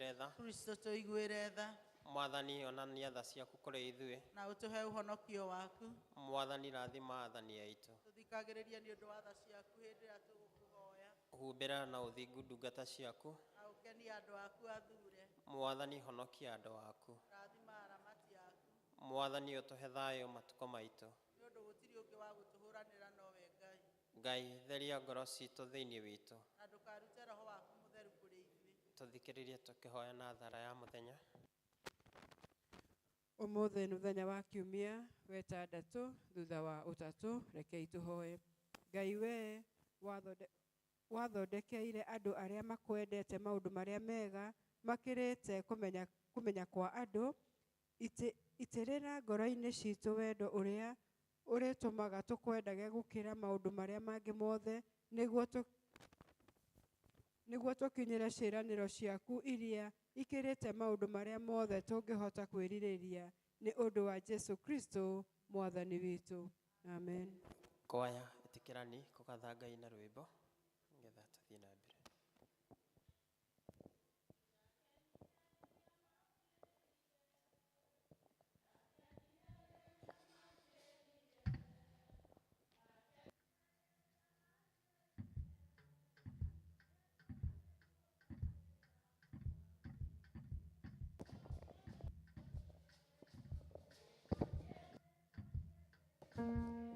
tuiguire tha Kristo tuiguire tha Mwathani onania tha ciaku kuri ithuĩ na utuhe uhonokio waku Mwathani rathima athani aitu tuthikagiriria ni undu wa tha ciaku hindi ya tugukuhoya humbĩra na ũthingu ndungata ciaku na ukenia andu aku athure Mwathani honokia andũ aku rathima aramati aku Mwathani ũtũhe thayũ matukũ maitũ ni undu gutiri ungi wa gutuhuranira nowe Ngai Ngai theria ngoro citũ thĩinĩ witũ na ndukarute roho waku mutheru kuri ithuĩ tũthikĩrĩrie tũkĩhoya na thara ya mũthenya Ũmũthĩ nĩ mũthenya wa kiumia wetandatũ thutha wa ũtatũ rekei tũhoe. Ngai we wathondekeire andũ arĩa makwendete maũndũ marĩa mega makĩrĩte kũmenya kwa andũ itĩrĩra ngoro-inĩ citũ wendo ũrĩa ũrĩtũmaga tũkwendage gũkĩra maũndũ marĩa mangĩ mothe nĩguo tũkinyĩre ciĩranĩro ciaku iria ikĩrĩte maũndũ marĩa mothe tũngĩhota kwĩrirĩria nĩ ũndũ wa Jesu Kristo mwathani witũ. Amen. Kwaya ĩtĩkĩrani kũgatha Ngai na rwĩmbo nĩgetha tũthiĩ na mbere. Thank you.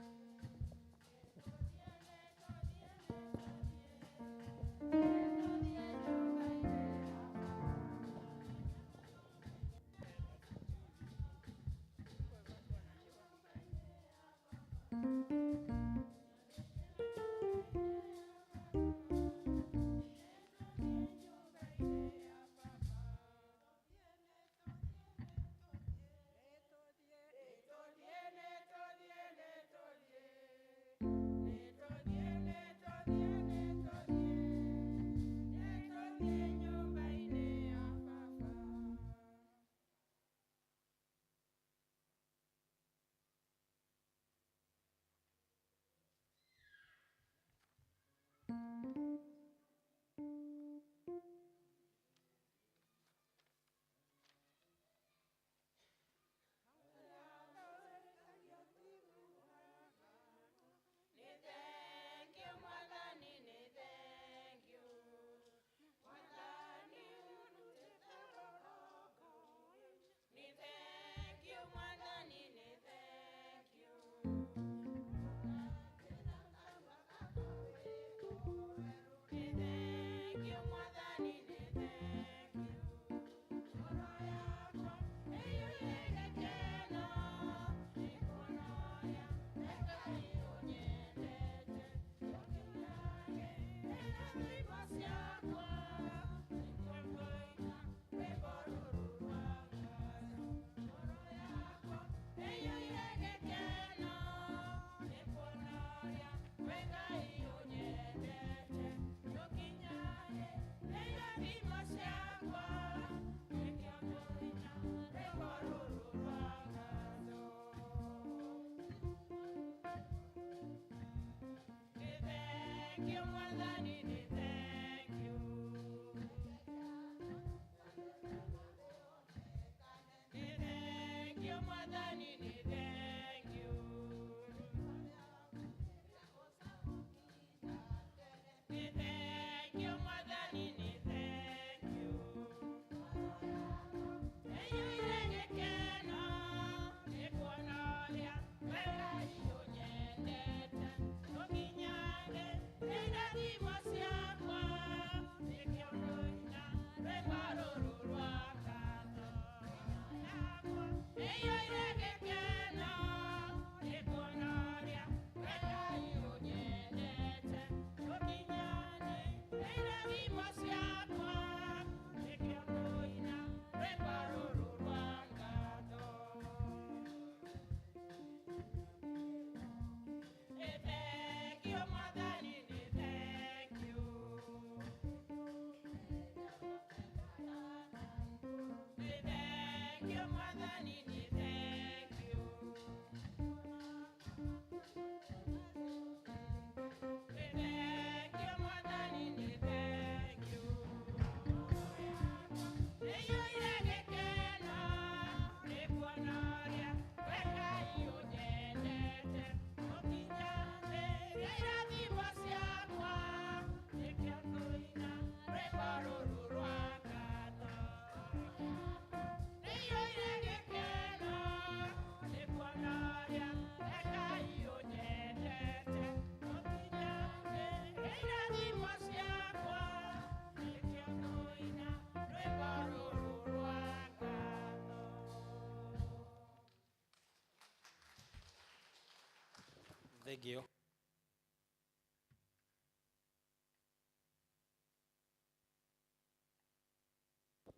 Thengio.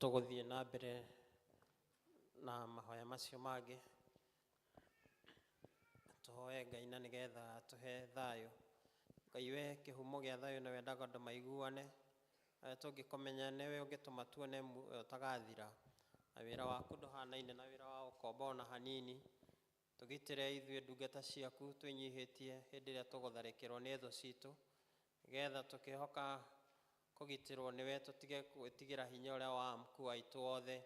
Tũgũthiĩ na mbere na mahoya macio mangĩ. Tũhoe Ngai na nĩgetha tũhe thayũ. Ngai we kĩhumo gĩa thayũ na wendaga andũ maiguane. Tũngĩkũmenya nĩwe ũngĩtũma tuone ũtagathira. Na wĩra waku ndũhanaine na wĩra wa ũkombo ona hanini. Tũgitĩre ithuĩ ndungata ciaku twĩnyihĩtie hĩndĩ ĩrĩa tũgũtharĩkĩrwo nĩ thũ citũ. Nĩgetha tũkĩhoka kũgitĩrwo nĩwe tũtige gwĩtigĩra hinya ũrĩa wa mkuu aitũ wothe.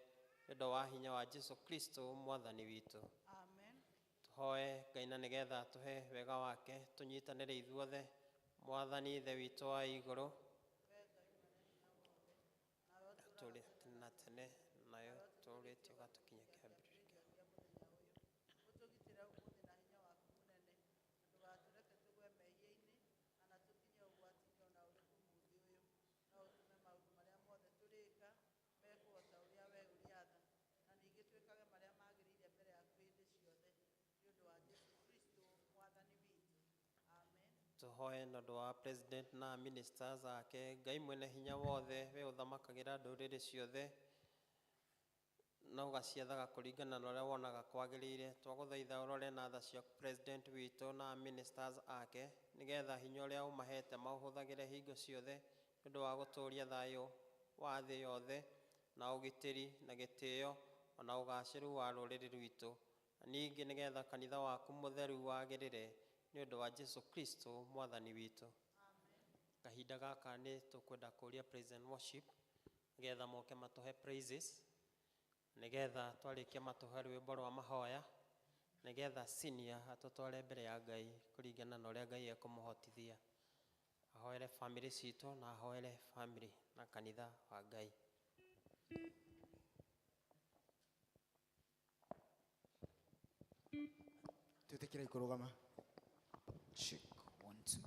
Nĩ ũndũ wa hinya wa Jesu Kristo mwathani witũ. Amen. Tũhoe Ngai na nĩgetha tũhe wega wake tũnyitanĩre ithuothe. Mwathani ithe witũ wa igũrũ. Tũrĩ na tene nayo tũrĩtio gatukinya kĩambĩrĩria. Ũtũgitĩre ũmũthĩ na hinya waku mũnene. Ndũgatũreke tũgwe mehia-inĩ kana tũkinye ũgwati-inĩ ona ũrĩkũ mũthĩ ũyũ. No ũtũme maũndũ marĩa mothe tũrĩka mekwo ta ũrĩa we ũrĩatha. Na ningĩ twĩkage marĩa magĩrĩire mbere yaku hĩndĩ ciothe. Nĩ ũndũ wa Jesu Kristo mwathani witũ. Amen. Tũhoe na ũndũ wa president na ministers ake. Ngai mwene hinya wothe we ũthamakagĩra ndũrĩrĩ ciothe na ũgaciathaga kũringana na ũrĩa wonaga kwagĩrĩire. Twagũthaitha ũrore na tha cia president witũ na ministers ake nĩgetha hinya ũrĩa ũmahete maũhũthagĩre hingo ciothe nĩ ũndũ wa gũtũũria thayũ wa thĩ yothe na ũgitĩri na gĩtĩo ona ũgacĩru wa rũrĩrĩ rwitũ. Ningĩ nĩgetha kanitha waku mũtheru wagĩrĩre nĩ ũndũ wa Jesu Kristo mwathani witũ. Kahinda gaka nĩ tũkwenda kũria praise and worship nĩgetha moke matũhe praises. Nĩgetha twarĩkia matũhe rwĩmbo rwa mahoya nĩgetha senior atũtware mbere ya Ngai kũringana na ũrĩa Ngai ekũmũhotithia. Ahoere family citũ na ahoere family na kanitha wa Ngai. Twĩtĩkĩre kũrũgama. Check 1 2.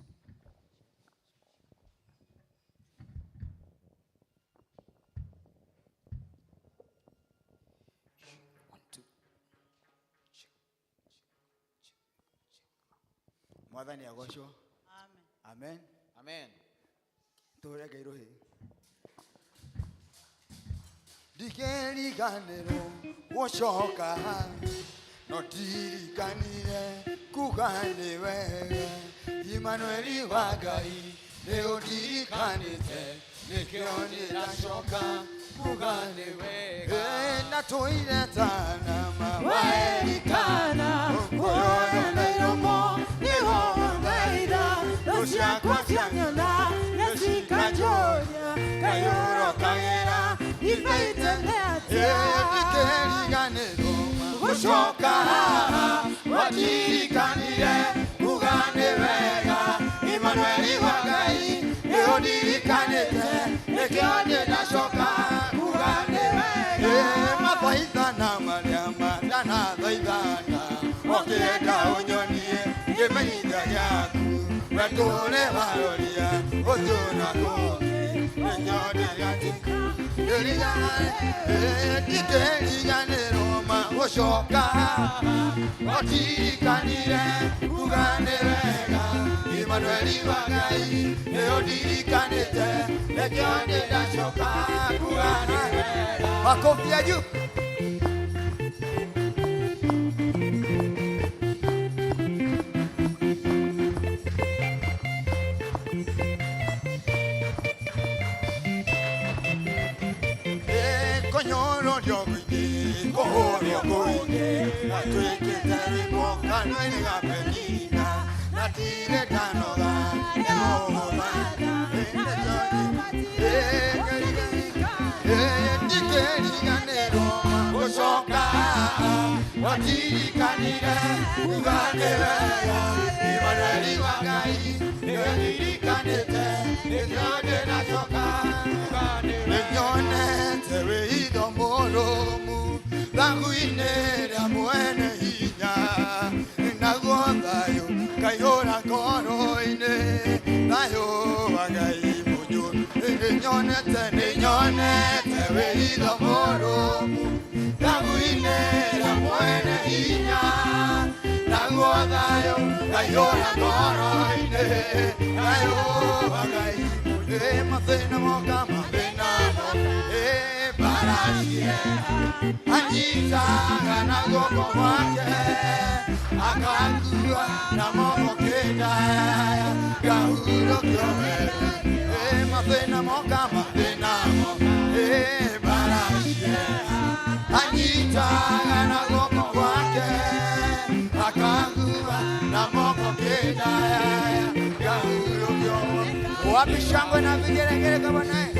Mwathani agocwo. Amen. Amen. Amen. Tũhũre Ngai rũhĩ. Ndikeriganĩrwo gũcoka no ndirikanire kuga nĩ wega. Imanueli wa Ngai nĩ ũndirikanĩte nĩkĩo ndĩracoka kuga nĩ wega. Na tũire tana mawaerikana ũkũrora na iromo nĩho ngaitha thũ ciakwa ciang'ana na cikanjoria kayũrũkagĩra ibaite nĩ atĩa. Ndikeriganĩrwo gũcoka haha watirikanire kuga nĩ wega. Imanueli wa Ngai nĩ ũndirikanĩte nĩkĩo ndĩracoka kuga nĩ wega. Mathaithana marĩa ndanathaithana ũkĩenda ũnyonie kĩmenyithia gĩaku we tũũre waroria ũthiũ na kũngĩ nĩkĩo ndĩratĩka. Ndikeriganĩrwo ma gũcoka watirikanire kuga nĩ wega. Imanueli wa Ngai nĩ ũndirikanĩte nĩkĩo ndĩracoka kuga nĩ wega. Makofi ya juu. Konyoro ndioguinĩ kũhũrwo kũingĩ na twĩkĩte rĩmbo kanua-inĩ ga penina na tirĩ ndanoga nĩ mũgũthana ndikeriganĩrwo gũcoka watirikanire kuga nĩ wega. Imanueli wa Ngai nĩ ũndirikanĩte nĩkĩo ndĩracoka kuga nĩ wega. Nĩnyonete wĩitho mũrũmu thagu-inĩ rĩa mwene hinya naguo thayũ kaihũra ngoro-inĩ thayũ wa Ngai mũnyu. Nĩnyonete wĩitho mũrũmu thagu-inĩ rĩa mwene hinya naguo naguo thayo ngaiũra ngoro-inĩ ngaiũra ngai mathĩna moka mathĩna mbara ciĩha anyitaga na guoko gwake akangua na moko kĩndaya ngahurũkio wega mathĩna moka mbara ciĩha anyitaga na guoko gwake akangua na moko kĩndaya ngahurũkio wapi shangwe na vigelegele kama naye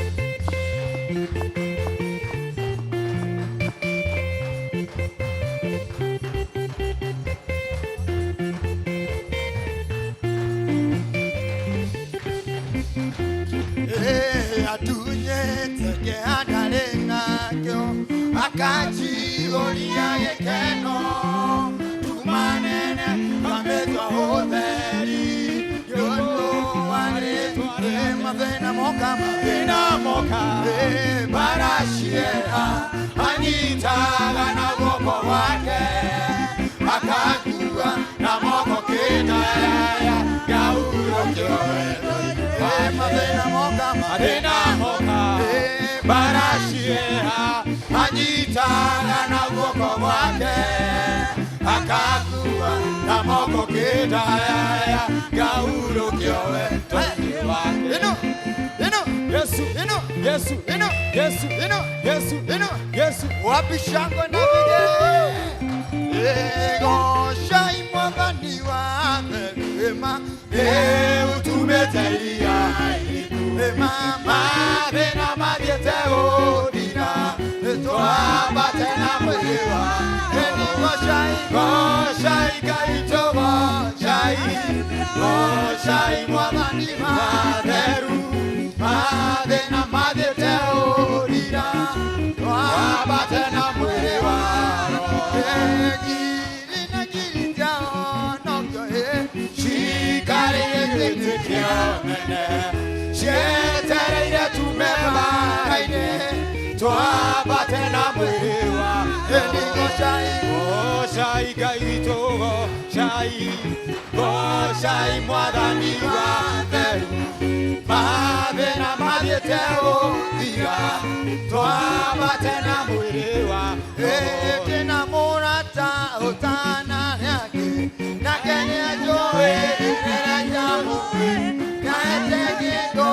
atunyete kĩhandare nakĩo akajiũria gĩkeno tumanene kamĩtwa ũtheri yũndũ warĩtwa mathĩna moka mbara ciĩha anyitaga na guoko gwake akangua na moko kĩndaya ngahurũkio mathĩna moka mbara ciĩha anyitaga na guoko gwake akangua na moko kĩndaya ngahurũkio Yesu wapi shangwe na vigelegele gocai mwathani wa thema utumeteria mathĩna mathiĩte gũthira twambate na mwĩrĩ wa gocai Ngai gocai mwathani wa theru mathĩna mathiĩte gũthira twambate na mwĩrĩ wa ngiri na ngiri njao nokĩo cikarĩte kĩo nene cietereire tume mbara-inĩ twambate na mwĩrĩ wa gocai Ngai witũ gocai mwathani wa theru mathĩna mathiĩte gũthira twambate na mwĩrĩ wa ndĩna mũrata ũtanarĩake nake nĩanjũĩ rĩrĩa njamũĩ ngaete kĩndũ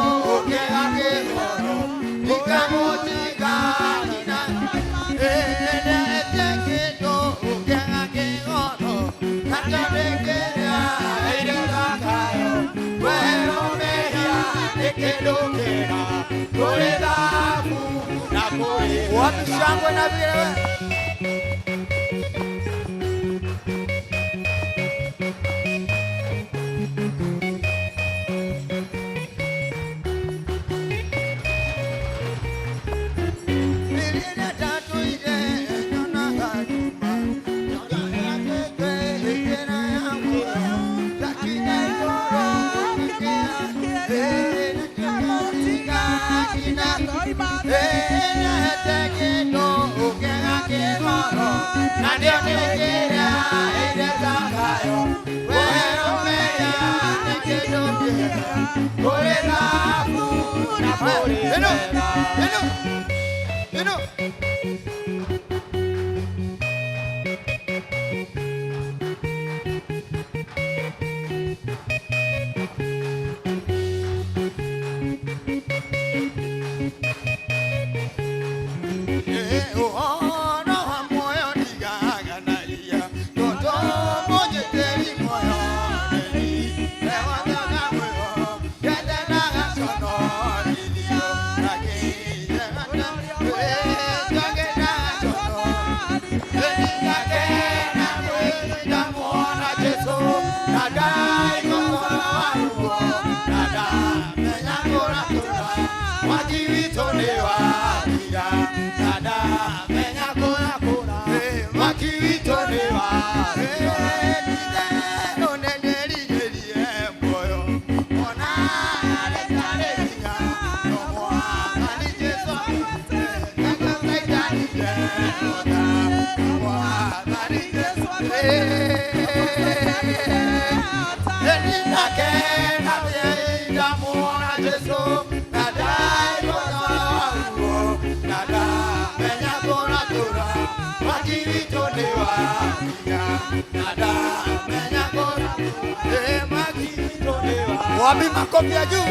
kĩega kĩhoro ikamũtigana ndaete kĩndũ kĩega kĩhoro nakĩrĩkĩra ĩrĩthakayo werũmĩrĩria nĩ kĩndũ kĩega kũrĩ thahabu na kũrĩ wapi shangwe na vigelegele Wapi makofi ya juu?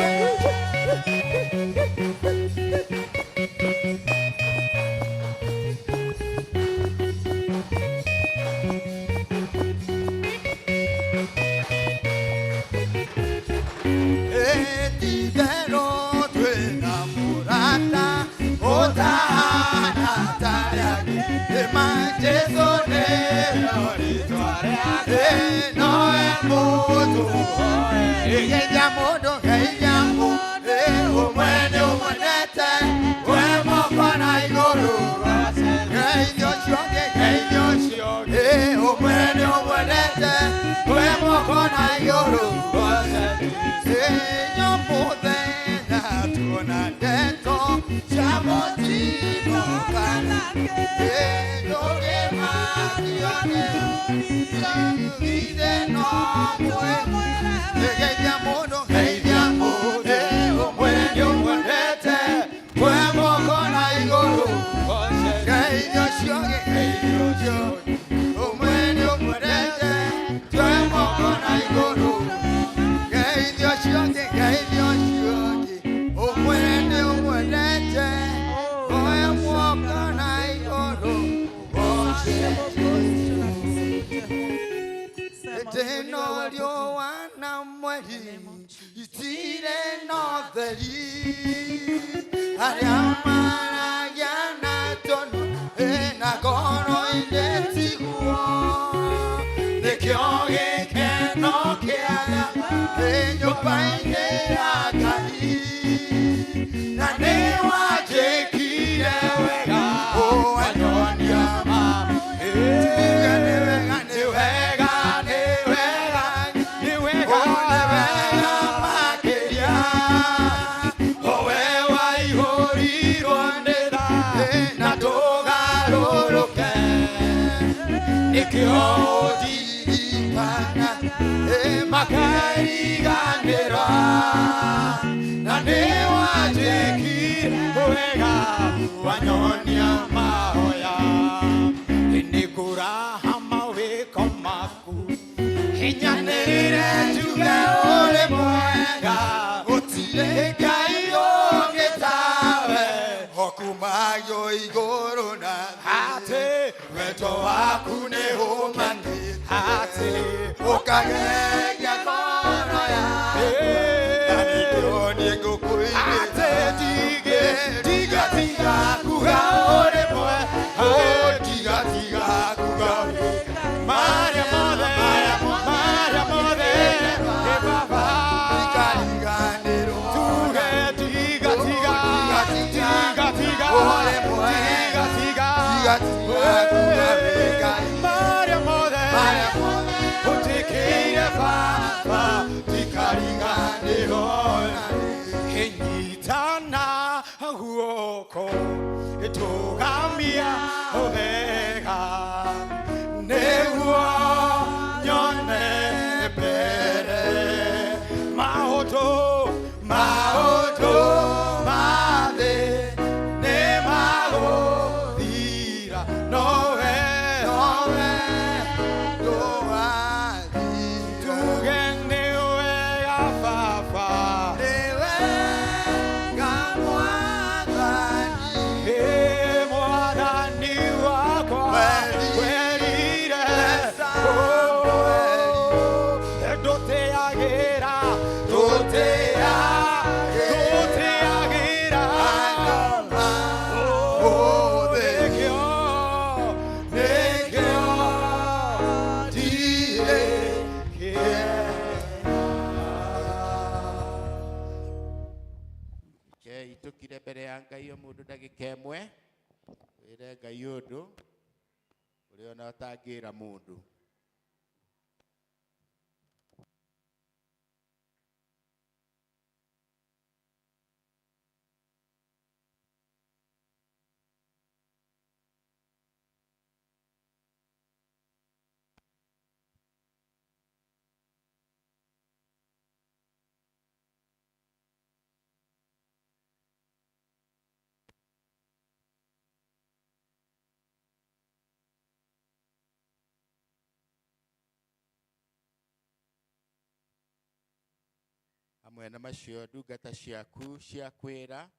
hamwe na macio ndungata ciaku cia kwĩra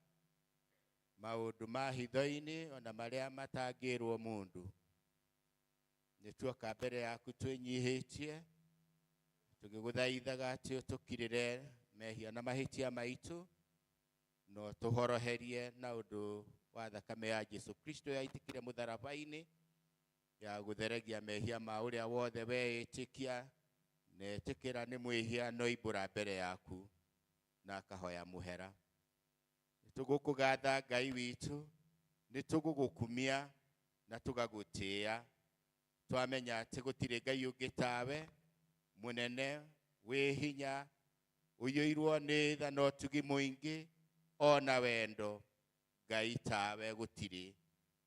maũndũ ma hitho-inĩ ona marĩa matangĩrwo mũndũ. Nĩtuoka mbere yaku twĩnyihĩtie tũgĩgũthaithaga atĩ ũtũkirĩre mehia na mahĩtia maitũ no tũhoroherie na ũndũ wa thakame ya Jesu Kristo yaitĩkire mũtharaba-inĩ ya gũtheregia mehia ma ũrĩa wothe weĩtĩkia na etĩkĩra nĩ mwĩhia no imbũra mbere yaku na akahoya mũhera. Nĩtũgũkũgatha Ngai witũ, nĩtũgũgũkumia na tũgagũtĩĩa. Twamenya atĩ gũtirĩ Ngai ũngĩ tawe, mũnene wĩ hinya, ũiyũirwo nĩ tha na ũtugi mũingĩ ona wendo. Ngai tawe gũtirĩ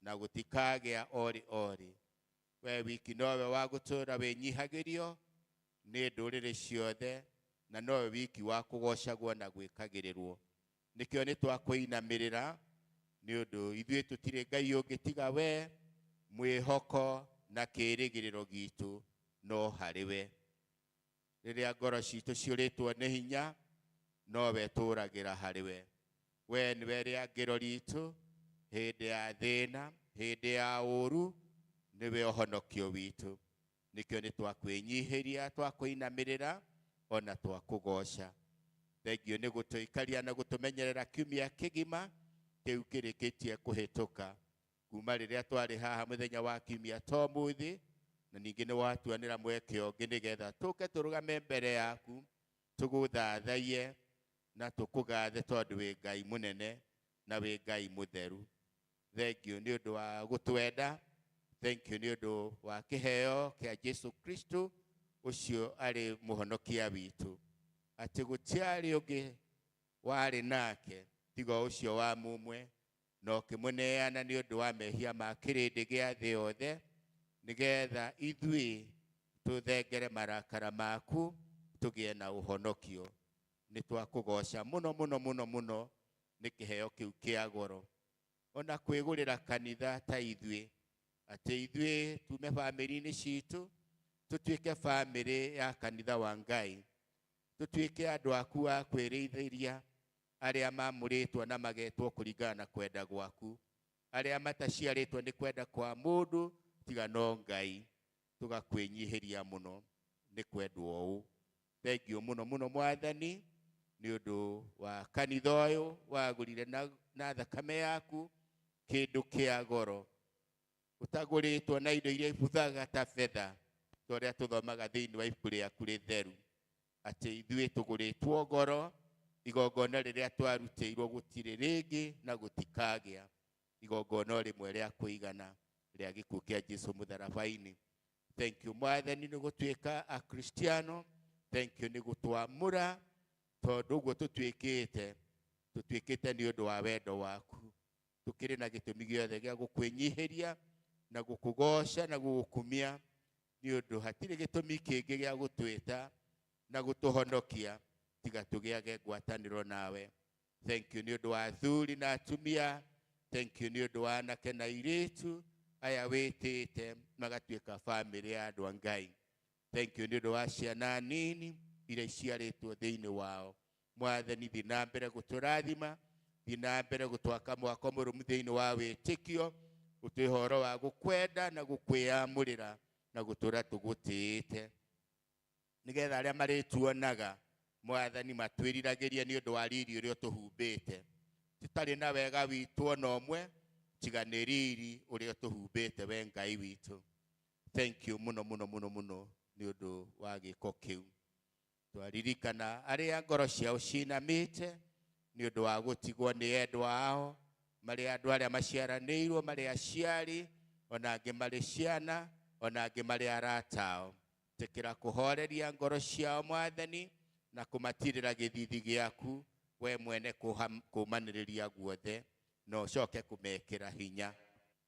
na gũtikagĩa ori. We wiki nowe wa gũtũũra wĩnyihagĩrio nĩ ndũrĩrĩ ciothe na nowe wiki wa kũgocagwo na gwĩkagĩrĩrwo. Nĩkĩo nĩtwakũinamĩrĩra nĩ ũndũ ithuĩ tũtirĩ Ngai ũngĩ tiga we, mwĩhoko na kĩĩrĩgĩrĩro gitũ no harĩwe. Rĩrĩa ngoro citũ ciũrĩtwo nĩ hinya nowe tũũragĩra harĩwe. We nĩwe rĩangĩro ritũ hĩndĩ ya thĩna, hĩndĩ ya ũru, nĩwe ũhonokio witũ. Nĩkĩo nĩtwakwĩnyihĩria, twakũinamĩrĩra ona twakũgoca. Thengio nĩ gũtũikaria na gũtũmenyerera kiumia kĩgima kĩu kĩrĩkĩtie kũhĩtũka. Kuma rĩrĩa twarĩ haha mũthenya wa kiumia ta ũmũthĩ, na ningĩ nĩwatuanĩra mweke ũngĩ nĩgetha tũke tũrũgame mbere yaku tũgũthathaiye na tũkũgathe tondũ wĩ Ngai mũnene na wĩ Ngai mũtheru. Thengio nĩ ũndũ wa gũtwenda. Thank you nĩ ũndũ wa kĩheo kĩa Jesu Kristo ũcio arĩ mũhonokia witũ. Atĩ gũtiarĩ ũngĩ warĩ nake tiga ũcio wa mũmwe na ũkĩmũneana nĩ ũndũ wa mehia ma kĩrĩndĩ gĩa thĩ yothe, nĩgetha ithuĩ tũthengere marakara maku tũgĩe na ũhonokio. Nĩtwakũgoca mũno mũno mũno mũno nĩ kĩheo kĩu kĩa goro. Ona kwĩgũrĩra kanitha ta ithuĩ, atĩ ithuĩ tume bamĩrĩ-inĩ citũ tũtuĩke bamĩrĩ ya kanitha wa Ngai, tũtuĩke andũ aku a kwĩrĩithĩria arĩa mamũrĩtwo na magetwo kũringana na kwenda gwaku, arĩa mataciarĩtwo nĩ kwenda kwa mũndũ tiga no Ngai. Tũgakwĩnyihĩria mũno nĩ kwendwo ũũ. Thengio mũno mũno Mwathani nĩ ũndũ wa kanitha ũyũ wagũrire na thakame yaku kĩndũ kĩa goro, ũtagũrĩtwo na indo iria ibuthaga ta betha, ta ũrĩa tũthomaga thĩinĩ wa ibuku rĩaku rĩtheru, atĩ ithuĩ tũgũrĩtwo goro. Igongona rĩrĩa twarutĩirwo gũtirĩ rĩngĩ na gũtikagĩa. Igongona rĩmwe rĩa kũigana rĩa gĩkuũ kĩa Jesu mũtharaba-inĩ. Thank you Mwathani nĩ gũtuĩka a Kristiano. Thank you nĩ gũtwamũra tondũ ũguo tũtuĩkĩte nĩ ũndũ wa wendo waku. Tũkĩrĩ na gĩtũmi gĩothe gĩa gũkwĩnyihĩria na gũkũgoca na gũgũkumia nĩ ũndũ hatirĩ gĩtũmi kĩngĩ gĩa gũtwĩta na gũtũhonokia tiga tũgĩage ngwatanĩro nawe. Thank you nĩ ũndũ wa athuri na atumia. Thank you nĩ ũndũ wa anake na airĩtu aya wĩtĩte magatuĩka bamĩrĩ ya andũ a Ngai. Thank you nĩ ũndũ wa ciana nini iria iciarĩtwo thĩinĩ wao. Mwathani, thiĩ na mbere gũtũrathima, thiĩ na mbere gũtwaka mwako mũrũmu thĩinĩ wa wĩtĩkio, ũtũhe ũhoro wa gũkwenda na gũkwĩamũrĩra na gũtũra tũgũtĩĩte, nĩgetha arĩa marĩtuonaga Mwathani matwĩriragĩrie nĩ ũndũ wa riri ũrĩa ũtũhumbĩte. Tũtarĩ na wega witũ ona ũmwe tiga nĩ riri ũrĩa ũtũhumbĩte we Ngai witũ. Thank you mũno mũno mũno mũno nĩ ũndũ wa gĩko kĩu. Twaririkana arĩa ngoro ciao cinamĩte nĩ ũndũ wa gũtigwo nĩ endwa ao, marĩ andũ arĩa maciaranĩirwo, marĩ aciari, ona angĩ marĩ ciana, ona angĩ marĩ arata ao. Tĩkĩra kũhoreria ngoro ciao Mwathani na kũmatirĩra gĩthithi gĩaku we mwene kũmanĩrĩria guothe na ũcoke kũmekĩra hinya.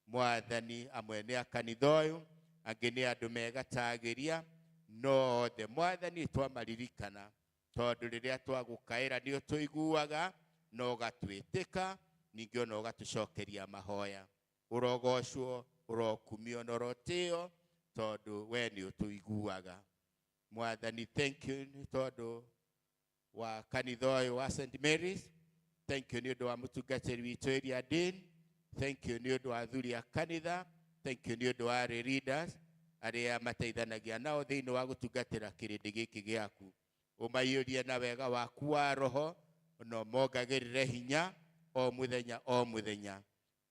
Mwathani, amwe nĩ a kanitha ũyũ, angĩ nĩ andũ megatagĩria, no othe Mwathani twamaririkana tondũ rĩrĩa twagũkaĩra nĩ ũtũiguaga na ũgatwĩtĩka, ningĩ ona ũgatũcokeria mahoya. Ũrogocwo, ũrokumio na ũrotĩo tondũ we nĩ ũtũiguaga. Mwathani, thank you nĩ tondũ wa kanitha ũyũ wa St Mary's. Thank you nĩ ũndũ wa mũtungatĩri witũ Eliadin. Thank you nĩ ũndũ wa athuri a kanitha. Thank you nĩ ũndũ wa leaders arĩa mateithanagia nao thĩinĩ wa gũtungatĩra kĩrĩndĩ gĩkĩ gĩaku. Ũmaiyũrie na wega waku wa roho, no mongagĩrĩre hinya o mũthenya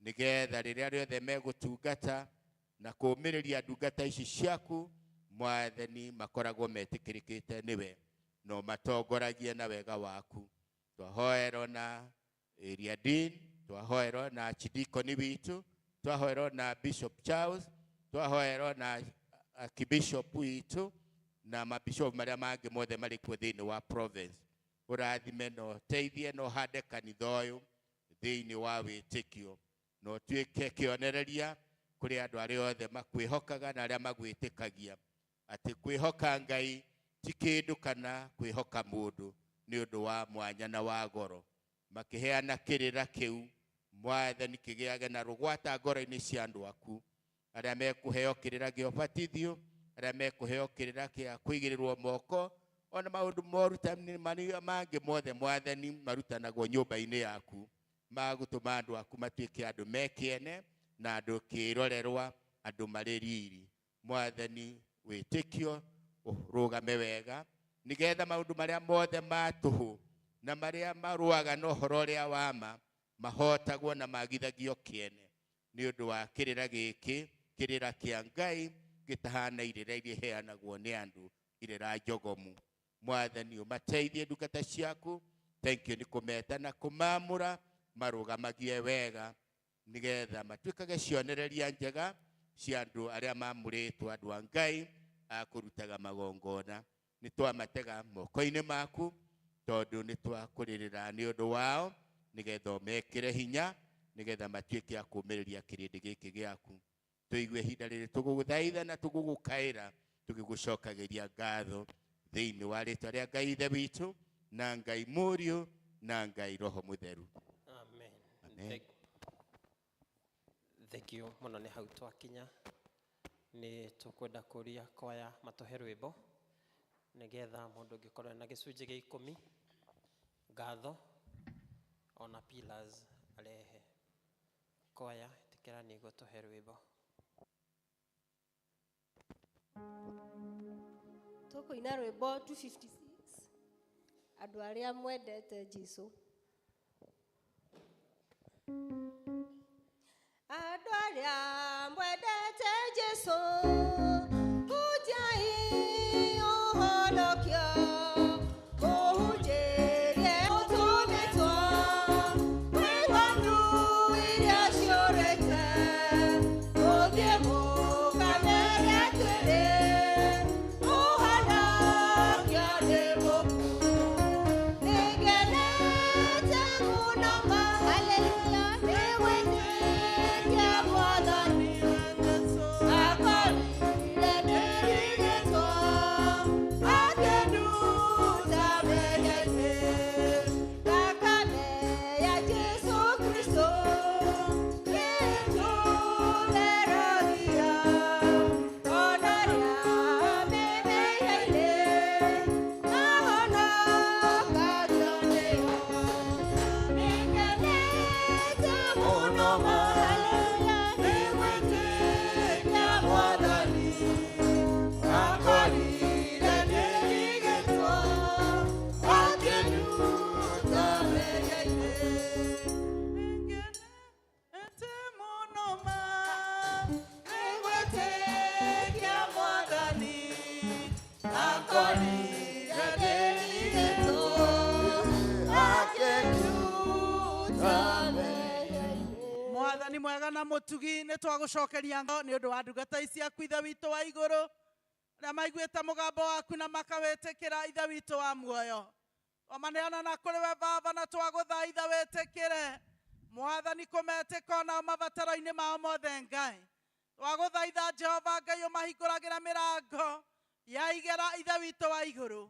nĩgetha rĩrĩa rĩothe megũtungata na kũũmĩrĩria ndungata ici ciaku, Mwathani, makoragwo metĩkĩrĩkĩte nĩwe, no matongoragie na wega waku. Twahoerwo na Eliadin, twahoerwo na Chidikoni witũ, twahoerwo na Bishop Charles, twahoerwo na Archbishop witũ na mabishop marĩa mangĩ mothe marĩ kuo thĩinĩ wa province. Ũrathime na ũteithie na ũhande kanitha ũyũ thĩinĩ wa wĩtĩkio, na ũtuĩke kĩonereria kũrĩ andũ arĩa othe makwĩhokaga na arĩa magwĩtĩkagia atĩ kwĩhoka Ngai ti kĩndũ kana kwĩhoka mũndũ nĩ ũndũ wa mwanya na wa goro. Makĩheana kĩrĩra kĩu, Mwathani, kĩgĩage na rũgwata ngoro-inĩ cia andũ aku arĩa mekũheo kĩrĩra gĩa ũbatithio, arĩa mekũheo kĩrĩra gĩa kũigĩrĩrwo moko, ona maũndũ morutani mangĩ mothe, Mwathani, marutanagwo nyũmba-inĩ yaku magũtũma andũ aku matuĩke andũ mekĩene na andũ kĩrorerwa, andũ marĩ riri. Mwathani, wĩtĩkio ũrũgame wega nĩgetha maũndũ marĩa mothe matũhũ na marĩa marũaga na ũhoro ũrĩa wa ma mahotagwo na magithagio kĩene nĩ ũndũ wa kĩrĩra gĩkĩ, kĩrĩra kĩa Ngai gĩtahana irĩra iria iheanagwo nĩ andũ, irĩra njogomu. Mwathani, ũmateithie ndungata ciaku. Thank you nĩ kũmeta na kũmamũra marũgamagie wega nĩgetha matuĩkage cionereria njega cia andũ arĩa mamũrĩtwo, andũ a Ngai a kũrutaga magongona. Nĩ twamatega moko-inĩ maku tondũ nĩ twakũrĩrĩra nĩ ũndũ wao, nĩgetha ũmekĩre hinya, nĩgetha matuĩke a kũũmĩrĩria kĩrĩndĩ gĩkĩ gĩaku. Tũigue ihinda rĩrĩ tũgũgũthaitha na tũgũgũkaĩra, tũgĩgũcokagĩria ngatho thĩinĩ wa rĩĩtwa rĩa Ngai Ithe witũ na Ngai Mũriũ na Ngai Roho Mũtheru. Amen. Amen. Thank you mũno. Nĩ hau twakinya, nĩ tũkwenda kũria kwaya matũhe rwĩmbo nĩgetha mũndũ ũngĩkorwo na gĩcunjĩ gĩa 10 ngatho ona pillars arehe. Kwaya tikira nĩ gũtũhe rwĩmbo. Tũkũina rwĩmbo 256 andũ arĩa mwendete Jesũ. Andũ arĩa mwendete Jesũ, hujai ũhonokio, mũhunjĩrie ũtũmĩtwo, kwĩ ng'ondu iria ciũrĩte, mũthiĩ mũkamerie atĩrĩ, ũhonokio nĩ mũkuũ. Nĩngenete mũno ma, haleluya, nĩ gwĩtĩkia Mwathani akorire nĩrigĩtwo, akĩnduta mehia-inĩ, thakame ya Jesũ Kristo nĩĩtũtheragia, ona rĩa mehia-inĩ ahonokagio nĩyo. Nĩngenete mũno ma, haleluya, nĩ gwĩtĩkia Mwathani akorire nĩrigĩtwo, akĩnduta mehia-inĩ. Nĩngenete mũno ma, nĩ gwĩtĩkia Mwathani akorire nĩrigĩtwo, akĩnduta mehia-inĩ. Mwathani mwega na mũtugi, nĩ twagũcokeria ngatho nĩ ũndũ wa ndungata ici ciaku, Ithe witũ wa igũrũ, arĩa maiguĩte mũgambo waku na makawĩtĩkĩra, Ithe witũ wa muoyo. Twamaneana na kũrĩ we Baba, na twagũthaitha wĩtĩkĩre Mwathani kũmetĩka onao mabataro-inĩ mao mothe. Ngai, twagũthaitha Jehova Ngai, ũmahingũragĩra mĩrango ya igera, Ithe witũ wa igũrũ,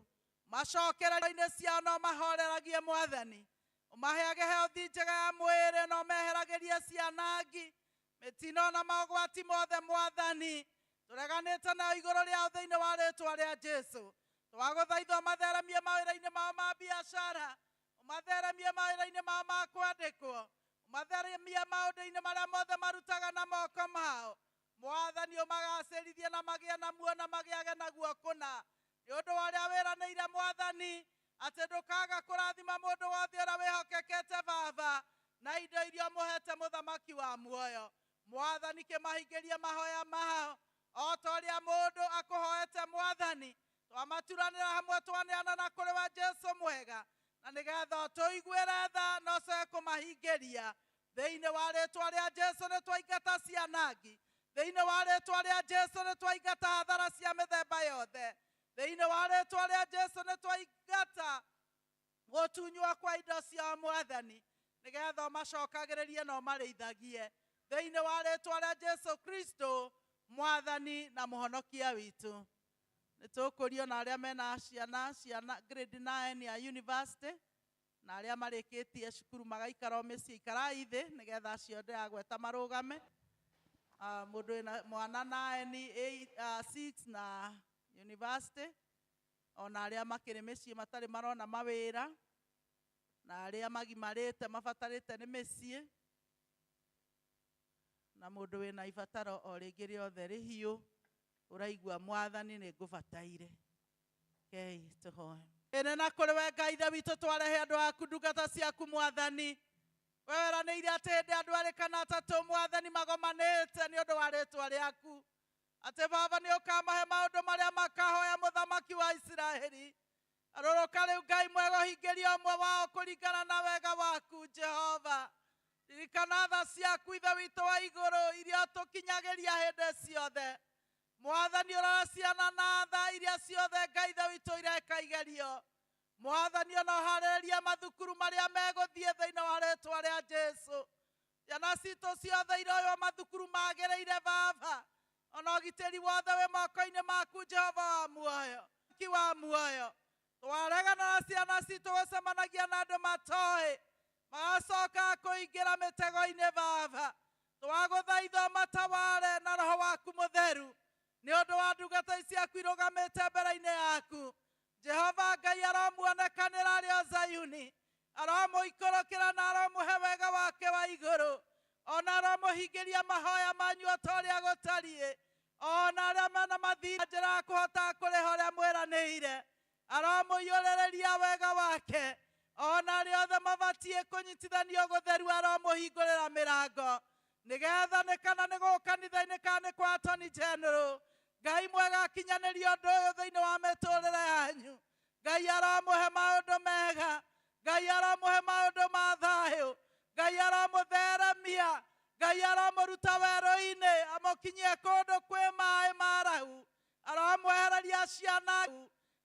macokerero-inĩ ciao no mahoreragie Mwathani, ũmaheage health njega ya mwĩrĩ, no meheragĩrie cianangi, mĩtino na mogwati mothe Mwathani, tũreganĩte na igũrũ rĩao thĩinĩ wa rĩĩtwa rĩa Jesũ. twagũthaitha ũmatheremie mawĩra-inĩ mao ma biacara, ũmatheremie mawĩra-inĩ mao ma kwandĩkwo, ũmatheremie maũndũ-inĩ marĩa mothe marutaga na moko mao. Mwathani ũmagacĩrithie na magĩe na muo na magĩage naguo kũna, nĩ ũndũ wa ũrĩa wĩranĩire Mwathani atĩ ndũkaga kũrathima mũndũ wothe ũrĩa wĩhokekete Baba na indo iria ũmũhete mũthamaki wa muoyo. Mwathani kĩmahingĩrie mahoya mao, o ta ũrĩa mũndũ akũhoete Mwathani, twamaturanĩra hamwe twaneana na kũrĩ we Jesu mwega, na nĩgetha tũiguĩre tha na ũcoke kũmahingĩria. Thĩinĩ wa rĩĩtwa rĩa Jesu nĩ twaingata cianangi, thĩinĩ wa rĩĩtwa rĩa Jesu nĩ twaingata hathara cia mĩthemba yothe, thĩinĩ wa rĩĩtwa rĩa Jesu nĩ twaingata gũtunywo kwa indo cia Mwathani, nĩgetha ũmacokagĩrĩrie na ũmarĩithagie. Thĩinĩ wa rĩĩtwa rĩa Jesu Kristo, Mwathani na mũhonokia witũ. Nĩ tũkũrio na arĩa mena ciana grade 9 ya university, na arĩa marĩkĩtie cukuru magaikara mĩciĩ ikarai thĩ, nĩgetha acio ndĩragweta marũgame. Mũndũ wĩna mwana 9, 6 na university, ona arĩa makĩrĩ mĩciĩ matarĩ marona mawĩra, na arĩa magimarĩte mabatarĩte nĩ mĩciĩ, na mũndũ wĩna ibataro o rĩngĩ rĩothe rĩhiũ, ũraigua Mwathani nĩ ngũbataire. Kei tũhoe. Ĩnĩ na kũrĩ we Ngai ithe witũ twarehe andũ aku ndungata ciaku Mwathani, we weranĩire atĩ hĩndĩ andũ erĩ kana atatũ Mwathani magomanĩte nĩ ũndũ wa rĩĩtwa rĩaku, atĩ Baba nĩ ũkamahe maũndũ marĩa makahoya mũthamaki wa Isiraeli. Arũrũka rĩu Ngai mwega ũhingĩrie ũmwe wao kũringana na wega waku Jehova. Ririkana tha ciaku ithe witũ wa igũrũ iria tũkinyagĩria hĩndĩ ciothe. Mwathani ũrora ciana na tha iria ciothe Ngai ithe witũ ireka igerio. Mwathani ona ũharĩrĩrie mathukuru marĩa megũthiĩ thĩinĩ wa rĩĩtwa rĩa Jesu. Ciana citũ ciothe iroywo mathukuru magĩrĩire Baba, ona ũgitĩri wothe wĩ moko-inĩ maku Jehova wa muoyo, wa muoyo. Twaregana na ciana citũ gũcemanagia na andũ matoĩ, magacoka kũingĩra mĩtego-inĩ Baba. Twagũthaitha ũmataware na Roho waku Mũtheru, nĩ ũndũ wa ndungata ciaku irũgamĩte mbere-inĩ yaku. Jehova Ngai aromuonekanĩra arĩ o Zayuni, aromũikũrũkĩra na aromũhe wega wake wa igũrũ, ona aromũhingĩria mahoya manyu o ta ũrĩa gũtariĩ, ona arĩa mena mathirĩ njĩra ya kũhota kũrĩha ũrĩa mwĩranĩire, aromũiyũrĩrĩria wega wake, ona arĩa othe mabatiĩ kũnyitithanio gũtheru aromũhingũrĩra mĩrango, nĩgetha nĩ kana nĩ gũkũ kanitha-inĩ kana nĩ kwa Attorney General, Ngai mwega akinyanĩria ũndũ ũyũ thĩinĩ wa mĩtũrĩre yanyu. Ngai aromũhe maũndũ mega, Ngai aromũhe maũndũ ma thayũ, Ngai aromũtheremia, Ngai aromũruta werũ-inĩ amũkinyie kũndũ kwĩ maĩ marahu, aromwehereria ciana,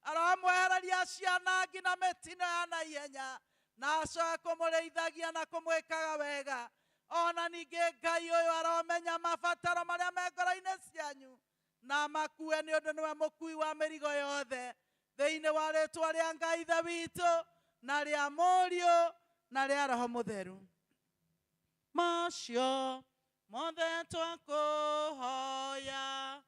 aromwehereria ciana nginya mĩtino ya naihenya, na acoke kũmũrĩithagia na kũmwĩkaga wega. Ona ningĩ Ngai ũyũ aromenya mabataro marĩa me ngoro-inĩ cianyu, na makue nĩ ũndũ nĩwe mũkui wa mĩrigo yothe, thĩinĩ wa rĩĩtwa rĩa Ngai ithe witũ na rĩa Mũriũ na rĩa Roho Mũtheru. Macio mothe twakũhoya,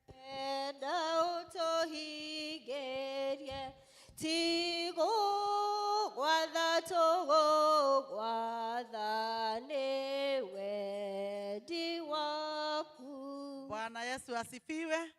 enda ũtũhingĩrie, tigũgwatha tũgũgwatha nĩ wendi waku. Bwana Yesu asifiwe.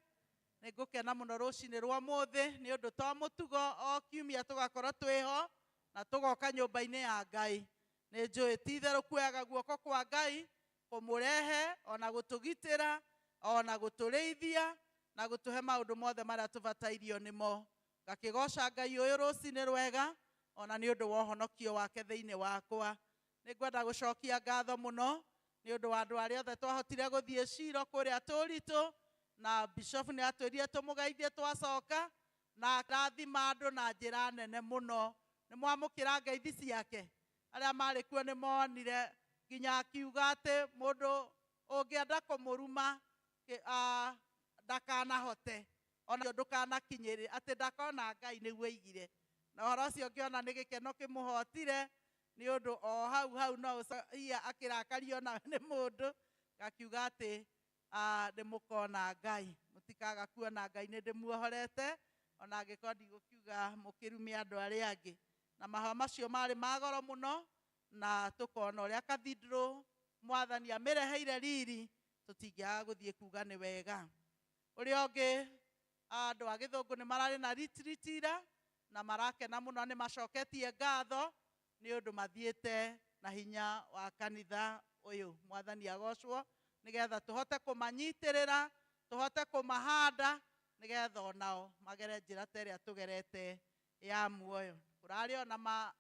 Nĩ ngũkena mũno rũcinĩ rwa mũthĩ nĩ ũndũ to mũtugo o kiumia tũgakorwo twĩho na tũgoka nyũmba-inĩ ya Ngai. Nĩ njũĩ ti itherũ kuoyaga guoko kwa Ngai kũmũrehe, ona gũtũgitĩra, ona gũtũrĩithia na gũtũhe maũndũ mothe marĩa tũbatairio nĩmo. Ngakĩgoca Ngai ũyũ rũcinĩ rwega, ona nĩ ũndũ wa ũhonokio wake thĩinĩ wakwa. Nĩ ngwenda gũcokia ngatho mũno nĩ ũndũ wa andũ arĩa othe twahotire gũthiĩ ciro kũrĩa Tũritũ, na Bishop nĩ atwĩrire tũmũgeithie twacoka, na rathima andũ na njĩra nene mũno. Nĩ mwamũkĩra ngeithi ciake, arĩa marĩ kuo nĩ monire, nginya akiuga atĩ mũndũ ũngĩenda kũmũruma ndakanahote, ona ndũkanakinyĩrĩ, atĩ ndakona Ngai nĩguo oigire. Na ũhoro ũcio ngĩona nĩ gĩkeno kĩmũhotire, nĩ ũndũ o hau no akĩrakario nawe nĩ mũndũ, ngakiuga atĩ ndĩmũkona Ngai, mũtikaga kuona Ngai nĩ ndĩmuohorete, ona angĩkorwo ndigũkiuga mũkĩrume andũ arĩa angĩ. Na mahũa macio marĩ magoro mũno, na tũkona ũrĩa cathedral mwathani amĩreheire riri, tũtingĩaga gũthiĩ kuga nĩ wega. Ũrĩa ũngĩ, andũ a Gĩthũngũ nĩ mararĩ na retreat ira, na marakena mũno, nĩ macoketie ngatho nĩ ũndũ mathiĩte na hinya wa kanitha ũyũ. Mwathani agocwo, nĩgetha tũhote kũmanyitĩrĩra, tũhote kũmahanda, nĩgetha onao magere njĩra ta ĩrĩa tũgerete ya muoyo. Kũrarĩ ona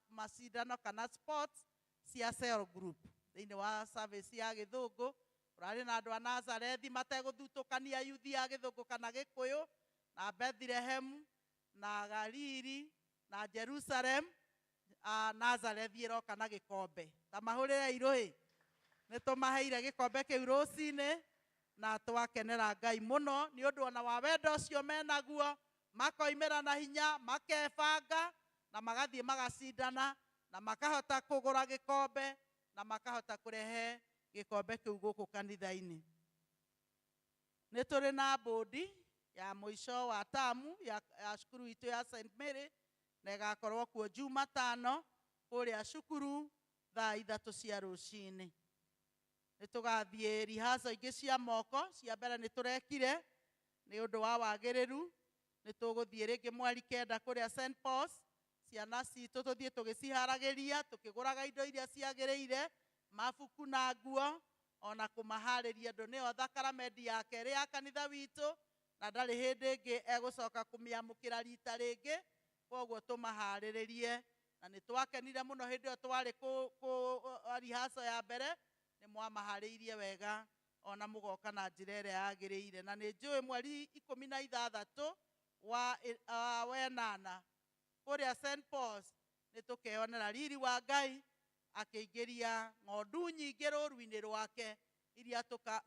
macindano kana sports cia cell group thĩinĩ wa service ya Gĩthũngũ. Kũrarĩ na andũ a Nazarethi mategũthutũkania yuthi ya Gĩthũngũ kana Gĩkũyũ, na Bethlehem, na Galili, na Jerusalem. Nazarethi ĩroka na gĩkombe. Ta mahũrĩre irũĩ. Nĩ tũmaheire gĩkombe kĩu rũcinĩ, na twakenera Ngai mũno nĩ ũndũ ona wa wendo ũcio menaguo, makoimĩra na hinya, makebanga, na magathiĩ magacindana, na makahota kũgũra gĩkombe, na makahota kũrehe gĩkombe kĩu gũkũ kanitha-inĩ. Nĩ tũrĩ na bodi ya mũico wa tamu ya cukuru itũ ya St. Mary, na ĩgakorwo kuo Jumatano kũrĩa cukuru thaa 3 cia rũcinĩ. Nĩ tũgathiĩ rehearsal ingĩ cia moko, cia mbere nĩ tũrekire nĩ ũndũ wa wagĩrĩru. Nĩ tũgũthiĩ rĩngĩ mweri 9 kũrĩa St. Paul's, ciana citũ tũthiĩ tũgĩciharagĩria, tũkĩgũraga indo iria ciagĩrĩire, mabuku na nguo, ona kũmaharĩria andũ. Nĩyo thakramenti ya kerĩ ya kanitha witũ, na ndarĩ hĩndĩ ĩngĩ egũcoka kũmĩamũkĩra rita rĩngĩ, koguo tũmaharĩrĩrie. Na nĩ twakenire mũno hĩndĩ ĩyo twarĩ rehearsal ya mbere, nĩ mwamaharĩirie wega, ona mũgoka na njĩra ĩrĩa yagĩrĩire. Na nĩ njũĩ mweri 16 wa 8 kũrĩa St. Paul's nĩ tũkeonera riri wa Ngai akĩingĩria ng'ondu nyingĩ rũru-inĩ rwake, iria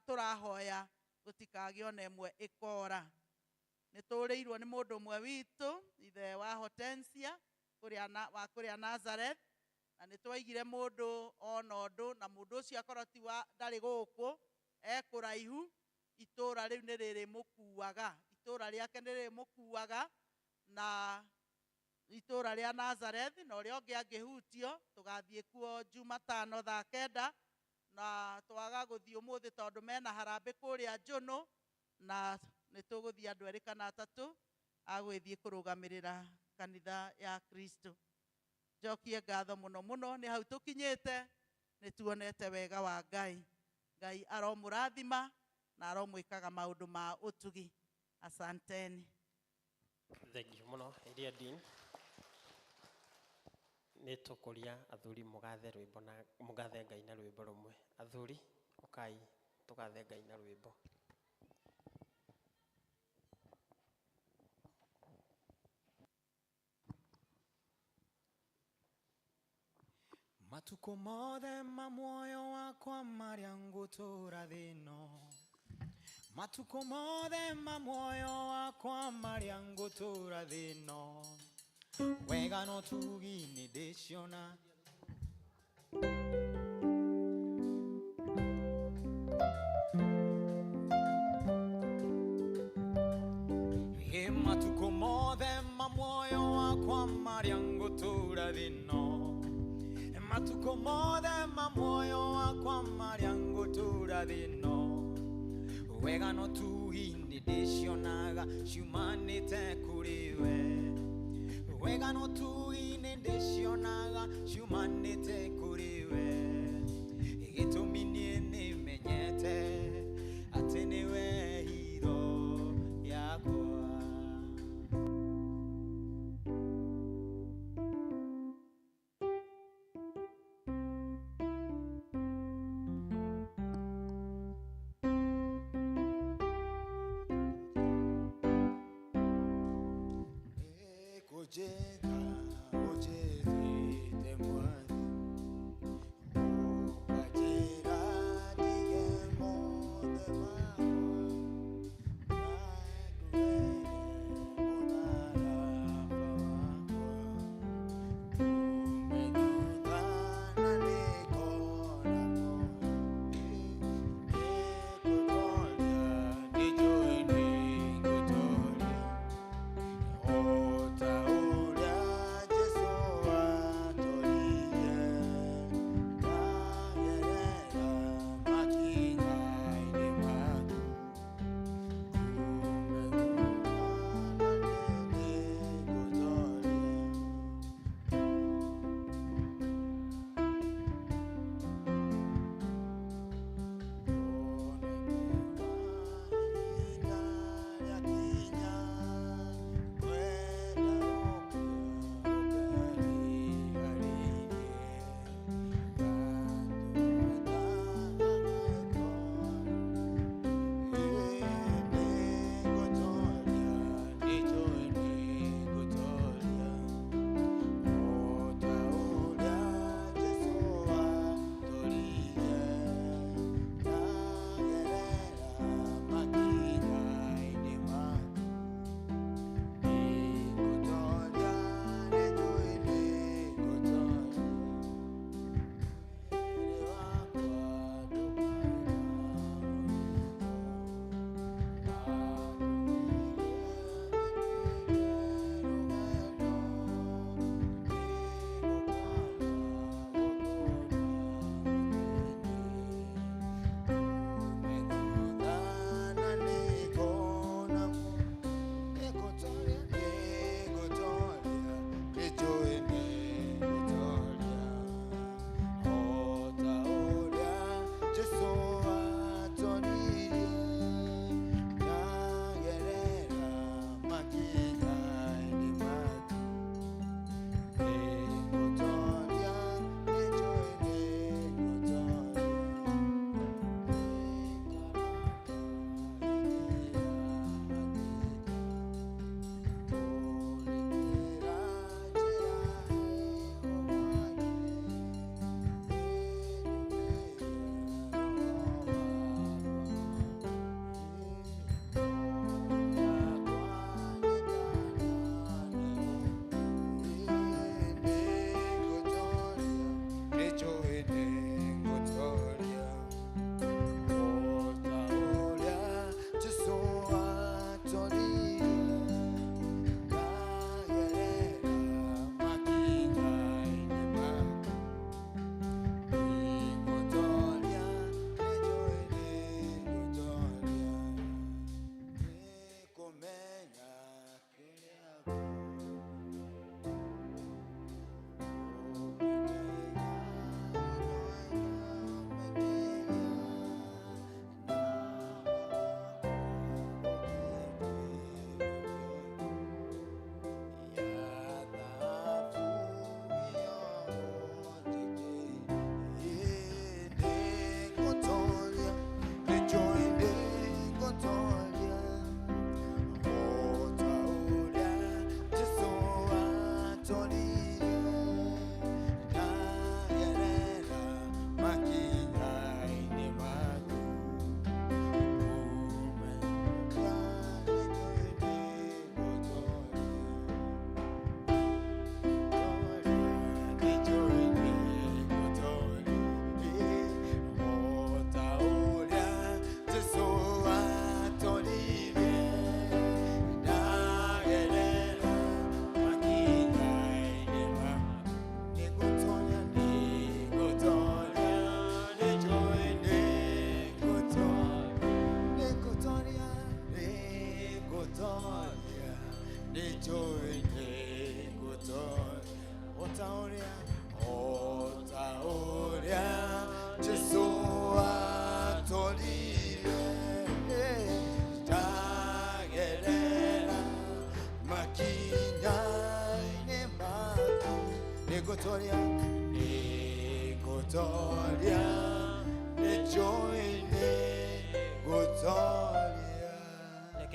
tũrahoya gũtikagĩe ona ĩmwe ĩkora. Nĩ tũrĩirwo nĩ mũndũ ũmwe witũ, ithe wa Hortensia wa kũrĩa Nazareth, na nĩ twaigire mũndũ ona ũndũ, na mũndũ ũcio akorwo ndarĩ gũkũ, ekũraihu, itũũra rĩu nĩ rĩrĩmũkuaga, itũũra rĩake nĩ rĩrĩmũkuaga, na itũũra rĩa Nazareth. Na ũrĩa ũngĩ angĩhutio, tũgathiĩ kuo Jumatano thaa 9, na twaga gũthiĩ ũmũthĩ tondũ mena harambĩ kũrĩa Njũnũ, na nĩ tũgũthiĩ andũ 2 kana 3 agwĩthiĩ kũrũgamĩrĩra kanitha ya Kristo. Njokie ngatho mũno mũno, nĩ hau tũkinyĩte, nĩ tuonete wega wa Ngai. Ngai aromũrathima na aromwĩkaga maũndũ ma ũtugi. Asanteni. Thank you mũno, Iria Dean. Nĩ tũkũria athuri mũgathe rwĩmbo na mũgathe Ngai na rwĩmbo rũmwe. Athuri, ũkai tũgathe Ngai na rwĩmbo. Matuko mothe ma muoyo wakwa marĩa ngũtũũra thĩ ĩno, matuko mothe ma muoyo wakwa marĩa ngũtũũra thĩ ĩno, wega no tugi nĩ ndĩciona. Matuko mothe ma muoyo wakwa marĩa ngũtũũra thĩ ĩno, matuko mothe ma muoyo wakwa marĩa ngũtũũra thĩ ĩno, wega no tugi nĩ ndĩcionaga ciumanĩte kũrĩ we, wega no tugi nĩ ndĩcionaga ciumanĩte kũrĩ we, gĩtũmi niĩ nĩmenyete atĩ nĩwe hitho yakwa. Ojega, ojete mwani,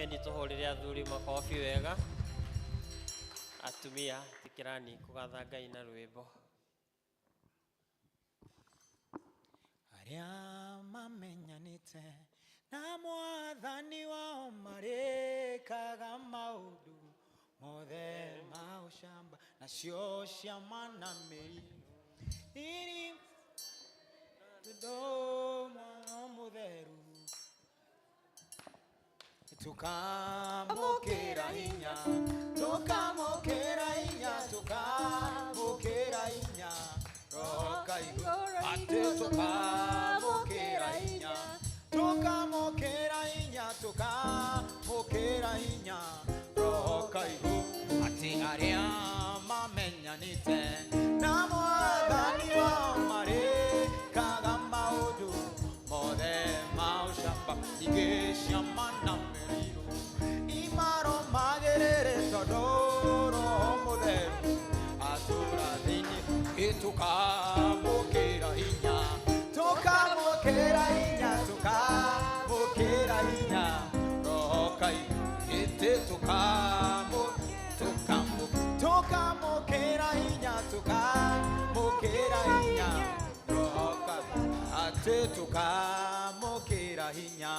Rekendi tuhurire athuri makofi wega. Atumia tikirani kugatha Ngai na rwimbo. Aria mamenyanite na mwathani wao marĩkaga maũndũ mothe ma ũcamba nacio ciama na mĩrimũ iri tũndũ mũtheru tukamũkĩra hinya tukamũkĩra hinya tukamũkĩra hinya roka igũrũ atĩ tukamũkĩra hinya tukamũkĩra hinya tukamũkĩra hinya roka igũrũ atĩ arĩa mamenyanĩte na mwathani wao marĩkaga maũndũ mothe ma ũcamba ingĩ ciama na mĩrirũ imarũmagĩrĩre tondũ Roho Mũtheru atũũra thĩinĩ tukamũkĩra hinya tukamũkĩra hinya tukamũkĩra hinya roka igũrũ tukamũkĩra hinya tukamũkĩra hinya roka atĩ tukamũkĩra hinya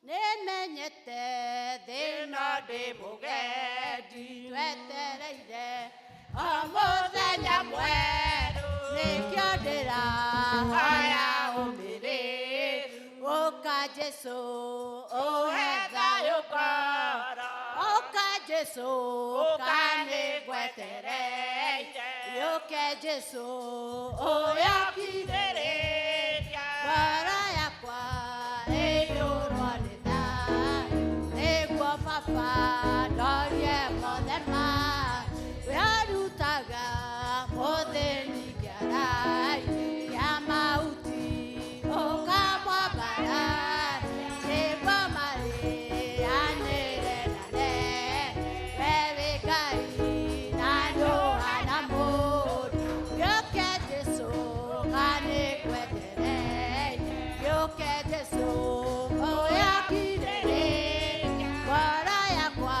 Nemenyete thĩna ndĩ mũgendi twetereire mũthenya mwerũ nĩkĩo ndĩrahoya ũmĩrĩru ũka Jesũ ũhe thayũ ngoro ũka Jesũ ũka nĩngwetereire ũke Jesũ ũrĩa ũkirĩrĩria ngoro yakwa ĩiyũrwo nĩ thayũ nĩguo Baba ndorie mothe ma wĩrutaga mũthĩni kĩara-inĩ kĩa mauti ũkamwambara nĩguo marĩanĩre nane we wĩ Ngai na ndũhana mũndũ gĩũke Jesũ kanĩkwetereire gĩũke Jesũ ũrĩa ũkirĩrĩria ngoro yakwa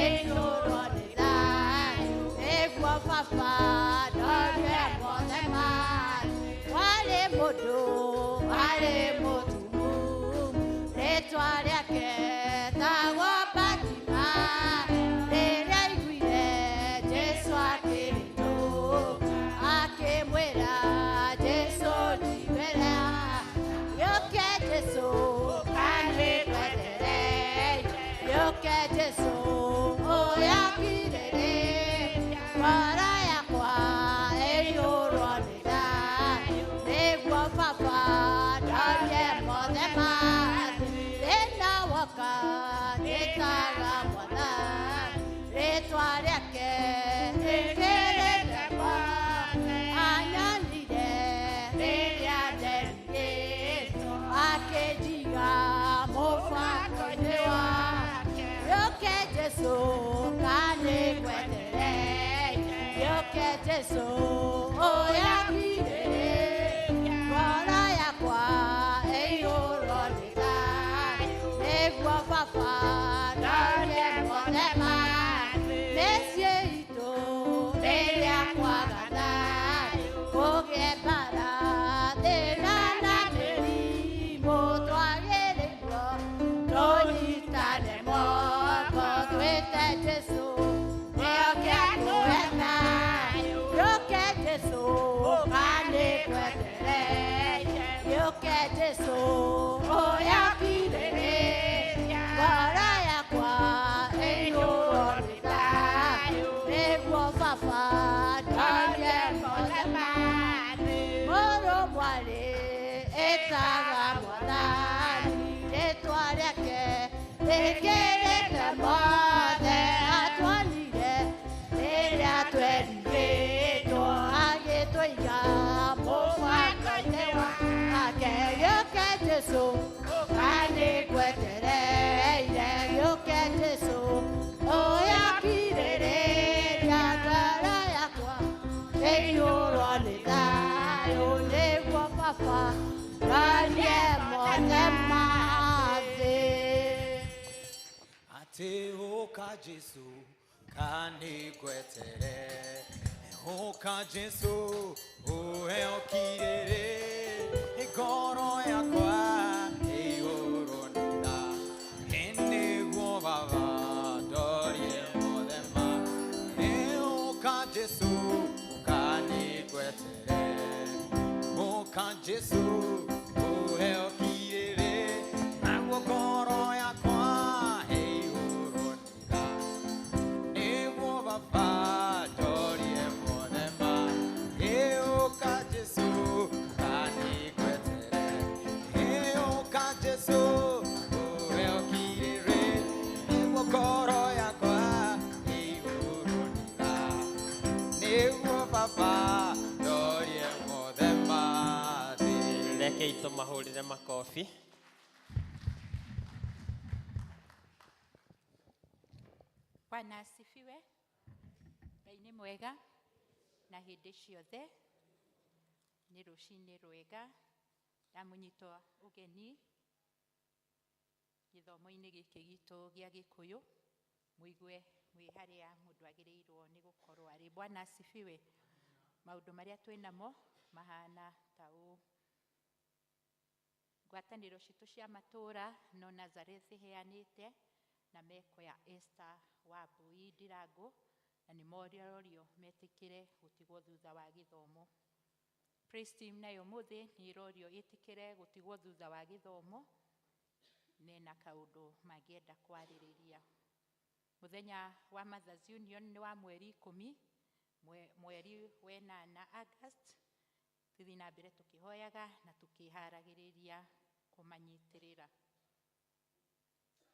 ĩiyũrwo nĩ thayũ nĩguo Baba ndorie mothe manyu warĩ mũndũ warĩ mũtumumu rĩtwa rĩake tagwo Batima rĩrĩa aiguire Jesũ akĩrĩtwo akĩmwĩra Jesũ ndiwĩra gĩũke Jesũ kanĩkwetereire gĩũke Jesũ ũrĩa ũkirĩrĩria ngoro yakwa ĩiyũrwo nĩ thayũ nĩguo Baba ndorie mothe manyu thĩna woka nĩtaga Mwathani rĩtwa rĩake rĩkĩrĩte mothe anyonire rĩrĩa nderigĩtwo akĩnjiga mũbango-inĩ wake gĩũke Jesũ kanĩkwetereire gĩũke Jesũ ũrĩa ũkirĩrĩria ngoro yakwa ĩiyũrwo nĩ thayũ nĩguo Baba ndorie mothe manyu mĩciĩ itũ rĩrĩa kwaga thayũ kũgĩe mbara thĩna na mĩrimũ twagĩrĩirwo tũnyitane moko twĩte Jesũ nĩoke atũhe thayũ gĩũke Jesũ kanĩkwetereire gĩũke Jesũ ũrĩa ũkirĩrĩria ngoro yakwa ĩiyũrwo nĩ thayũ nĩguo Baba ndorie mothe manyu mũrũmwarĩ ĩtaga Mwathani rĩtwa rĩake rĩkĩrĩte mothe atwonire rĩrĩa twerigĩtwo agĩtũiga mũbango-inĩ wake gĩũke Jesũ Ranye mothe mathi. Ate oka Jesu kani kwetere. Oka Jesu ohe okirere. Ikoro yakwa eyoronida. Ene guobaba dorie modema. Oka Jesu kani kwetere. Oka Jesu ohe okirere. Agokoro yakwa eyoronida. Nego baba dorie modema. Oka Jesu kani kwetere. Oka Jesu ohe okirere. Agokoro yakwa eyoronida. Nego baba dorie modema. Reke itumahũrĩre makobi. Bwana asifiwe. Ngai nĩ mwega na hĩndĩ ciothe. Nĩ rũcinĩ rwega ndamũnyitwo ũgeni gĩthomo-inĩ gĩkĩ gitũ gĩa Gĩkũyũ, mũigue mwĩ harĩa mũndũ agĩrĩirwo nĩ gũkorwo arĩ. Bwana asifiwe. Maũndũ marĩa twĩnamo mahana ta ũũ. Ngwatanĩro citũ cia matũũra no Nazareth ĩheanĩte na meko ya Esther Wambui Ndirango, na nĩ moriorio metĩkĩre gũtigwo thutha wa gĩthomo. Praise team nayo mũthĩ nĩ irorio ĩtĩkĩre gũtigwo thutha wa gĩthomo, mena kaũndũ mangĩenda kwarĩrĩria. Mũthenya wa Mothers Union nĩ wa mweri 10 mweri wa 8 August. Tũthiĩ na mbere tũkĩhoyaga na tũkĩharagĩrĩria kũmanyitĩrĩra.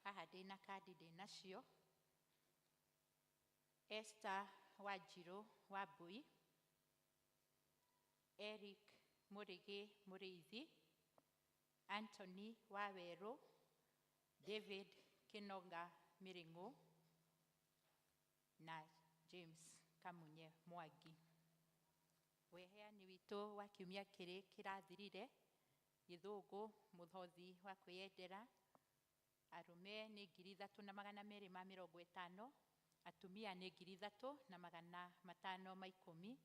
Haha ndĩna kandi ndĩnacio. Esther Wanjirũ Wambui, Eric Mũrĩgĩ Mũrĩithi, Anthony Wawerũ, David Kĩnoga Mĩrĩng'ũ na James Kamunye Mwangi. Weheani witũ wa kiumia kĩrĩ kĩrathirire, Gĩthũngũ mũthothi wa kwĩyendera, arũme nĩ 3,250, atumia nĩ 3,510,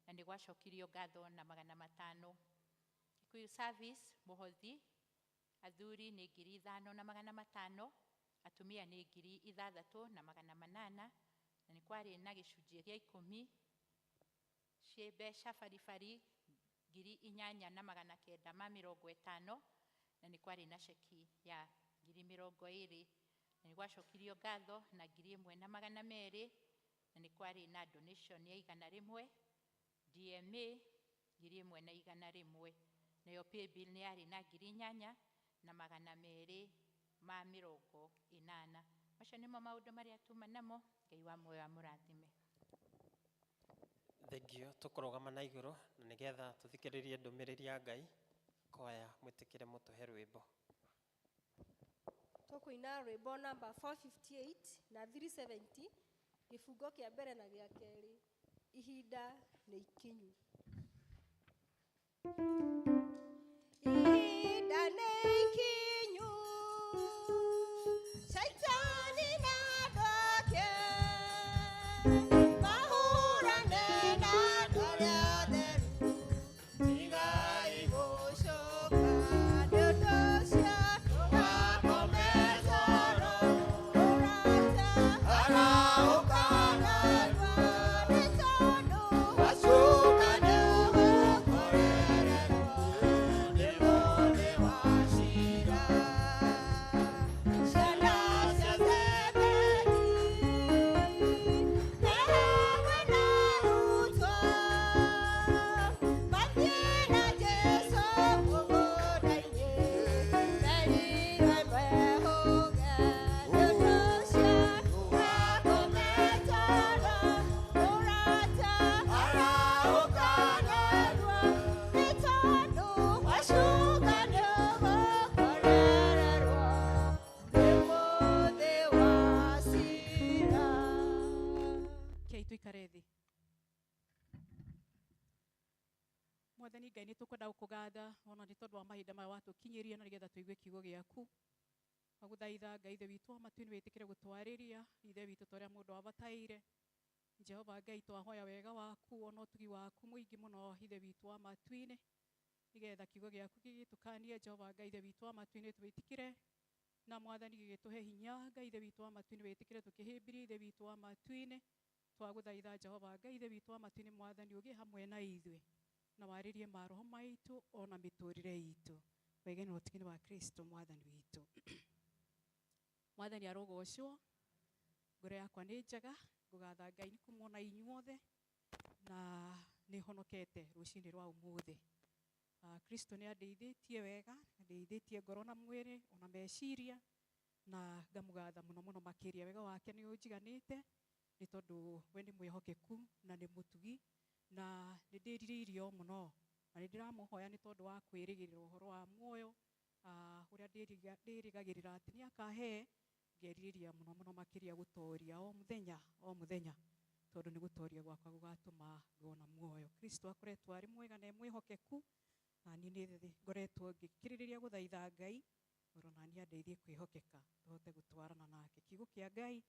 na nĩ gwacokirio ngatho na 500. Gĩkũyũ Service mũhothi, athuri nĩ 5,500, atumia nĩ 6,800, na nĩ kwarĩ na gĩcunjĩ gĩa 10 cia mbeca baribari 8,950, na nĩ kwarĩ na ceki ya 20,000, na nĩ gwacokirio ngatho na 1,200, na nĩ kwarĩ na donation ya 100, DMA 1,100, nayo pay bill nĩ yarĩ na 8,280. Macio nĩmo maũndũ marĩa tuma namo. Ngai wa muoyo amũrathime. Thengio, tũkũrũgama na igũrũ na nĩgetha tũthikĩrĩrie ndũmĩrĩri ya Ngai. Kwaya mwĩtĩkĩre mũtũhe rwĩmbo. Tũkũina rwĩmbo namba 458 na 370, gĩfungo kĩa mbere na gĩa kerĩ. Ihinda nĩ ikinyu. Ihinda nĩ ikinyu. Shaitani na andũ ake mahũrane na andũ arĩa atheru. Tigai gũcoka nĩ ũndũ ũcio tũgakome toro ũrata araũkanarua nĩ tondũ wacoka nĩ ũgũkorererwo nĩ mũthĩ wa cira. Ciana cia Zebedi twaguthatha ona nĩ tondũ wa mahinda maya watũkinyĩria na nĩgetha tũigue kiugo gĩaku. Twaguthaitha Ngai ithe witũ wa matu nĩ wĩtĩkĩre gũtwarĩria ithe witũ ta ũrĩa mũndũ abataire. Jehova Ngai twahoya wega waku ona ũtugi waku mũingĩ mũno ithe witũ wa matu-inĩ nĩgetha kiugo gĩaku gĩgĩtũkanie Jehova Ngai ithe witũ wa matu-inĩ twĩtĩkĩre na Mwathani gĩgĩtũhe hinya Ngai ithe witũ wa matu-inĩ wĩtĩkĩre tũkĩhĩmbĩria ithe witũ wa matu-inĩ. Twaguthaitha Jehova Ngai ithe witũ wa matu-inĩ Mwathani ũgĩe hamwe na ithuĩ na warĩrie maroho maitũ ona mĩtũrĩre itũ wege na ũtigi wa Kristo Mwathani witũ. Mwathani arogocwo, ngoro yakwa nĩ njega ngũgatha Ngai nĩ kũmuona inyuothe na nĩ honokete rũcinĩ rwa ũmũthĩ. Kristo nĩ andeithĩtie wega, andeithĩtie ngoro na mwĩrĩ ona meciria na ngamũgatha mũno mũno makĩria wega wake nĩ ũnjiganĩte nĩ tondũ we nĩ mwĩhokeku na nĩ mũtugi na nĩ ndĩrirĩirio mũno na nĩ ndĩramũhoya nĩ tondũ wa kwĩrĩgĩrĩra ũhoro wa muoyo ũrĩa ndĩrĩgagĩrĩra atĩ nĩ akahe ngerirĩria mũno mũno makĩria gũtoria o mũthenya tondũ nĩ gũtoria gwakwa gũgatũma ngona muoyo. Kristo akoretwo arĩ mwega na mwĩhokeku na niĩ nĩ ngoretwo ngĩkirĩrĩria gũthaitha Ngai oro na niĩ andeithie kwĩhokeka tũhote gũtwarana nake. Kiugo kĩa Ngai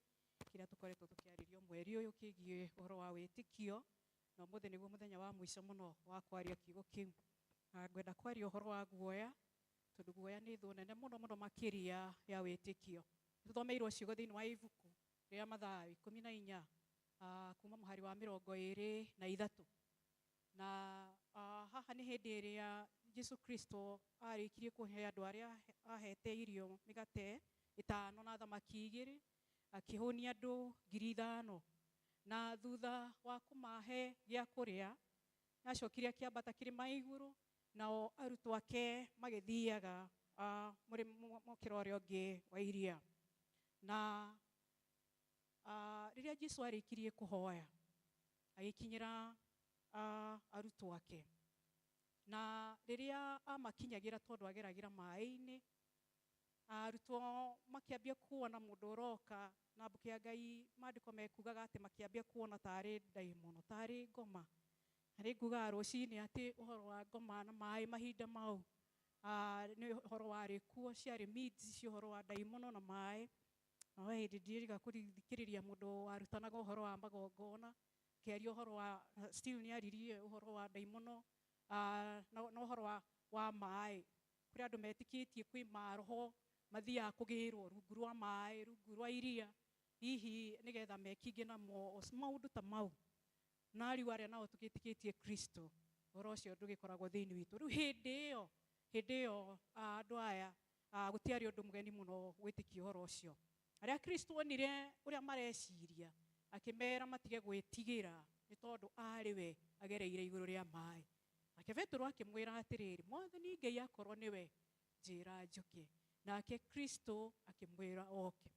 kĩrĩa tũkoretwo tũkĩarĩrio mweri ũyũ kĩgiĩ ũhoro wa wĩtĩkio na ũmũthĩ nĩguo mũthenya wa mũico mũno wa kwaria kiugo kĩu. Ngwenda kwaria ũhoro wa guoya tondũ guoya nĩ thũ nene mũno mũno makĩria ya wĩtĩkio. Tũthomeirwo ciugo thĩinĩ wa ibuku rĩa Mathayo 14 kuma mũhari wa 23 na haha nĩ hĩndĩ ĩrĩa Jesu Kristo arĩkirie kũhe andũ arĩa ahete irio mĩgate 5 na thamaki 2 akĩhũnia andũ 5,000 na thutha wa kũmahe gĩa kũrĩa nacokire akĩambata kĩrĩma igũrũ nao arutwo ake magĩthiaga mũkĩra ũrĩa ũngĩ wa iria. Na rĩrĩa Jesu arĩkirie kũhoya agĩkinyĩra arutwo ake na rĩrĩa amakinyagĩra tondũ ageragĩra maĩ-inĩ arutwo makĩambia kuona mũndũ ũroka na mbuku ya Ngai maandĩko mekugaga atĩ makĩambia kuona tarĩ ndaimono tarĩ ngoma. Harĩ ngugaga rũcinĩ atĩ ũhoro wa ngoma na maĩ mahinda mau nĩ ũhoro warĩ kuo ciarĩ myths cia ũhoro wa ndaimono na maĩ. No hĩndĩ ndĩrĩga kũthikĩrĩria mũndũ warutanaga ũhoro wa magongona kĩaria ũhoro wa still nĩ aririe ũhoro wa ndaimono na ũhoro wa maĩ. Kũrĩ andũ metĩkĩtie kwĩ maroho mathiaga kũgĩrwo rungu rwa maĩ rungu rwa iria hihi nĩgetha mekinge namo maũndũ ta mau. Na riũ arĩa nao tũgĩtĩkĩtie Kristo ũhoro ũcio ndũgĩkoragwo thĩinĩ witũ. Rĩu hĩndĩ ĩyo andũ aya gũtiarĩ ũndũ mũgeni mũno gwĩtĩkia ũhoro ũcio. Arĩa Kristo onire ũrĩa mareciria akĩmera matige gwĩtigĩra nĩ tondũ arĩ we agereire igũrũ rĩa maĩ. Nake Petero akĩmwĩra atĩrĩrĩ, Mwathani Ngai akorwo nĩwe njĩra njũke. Nake Kristo akĩmwĩra oke.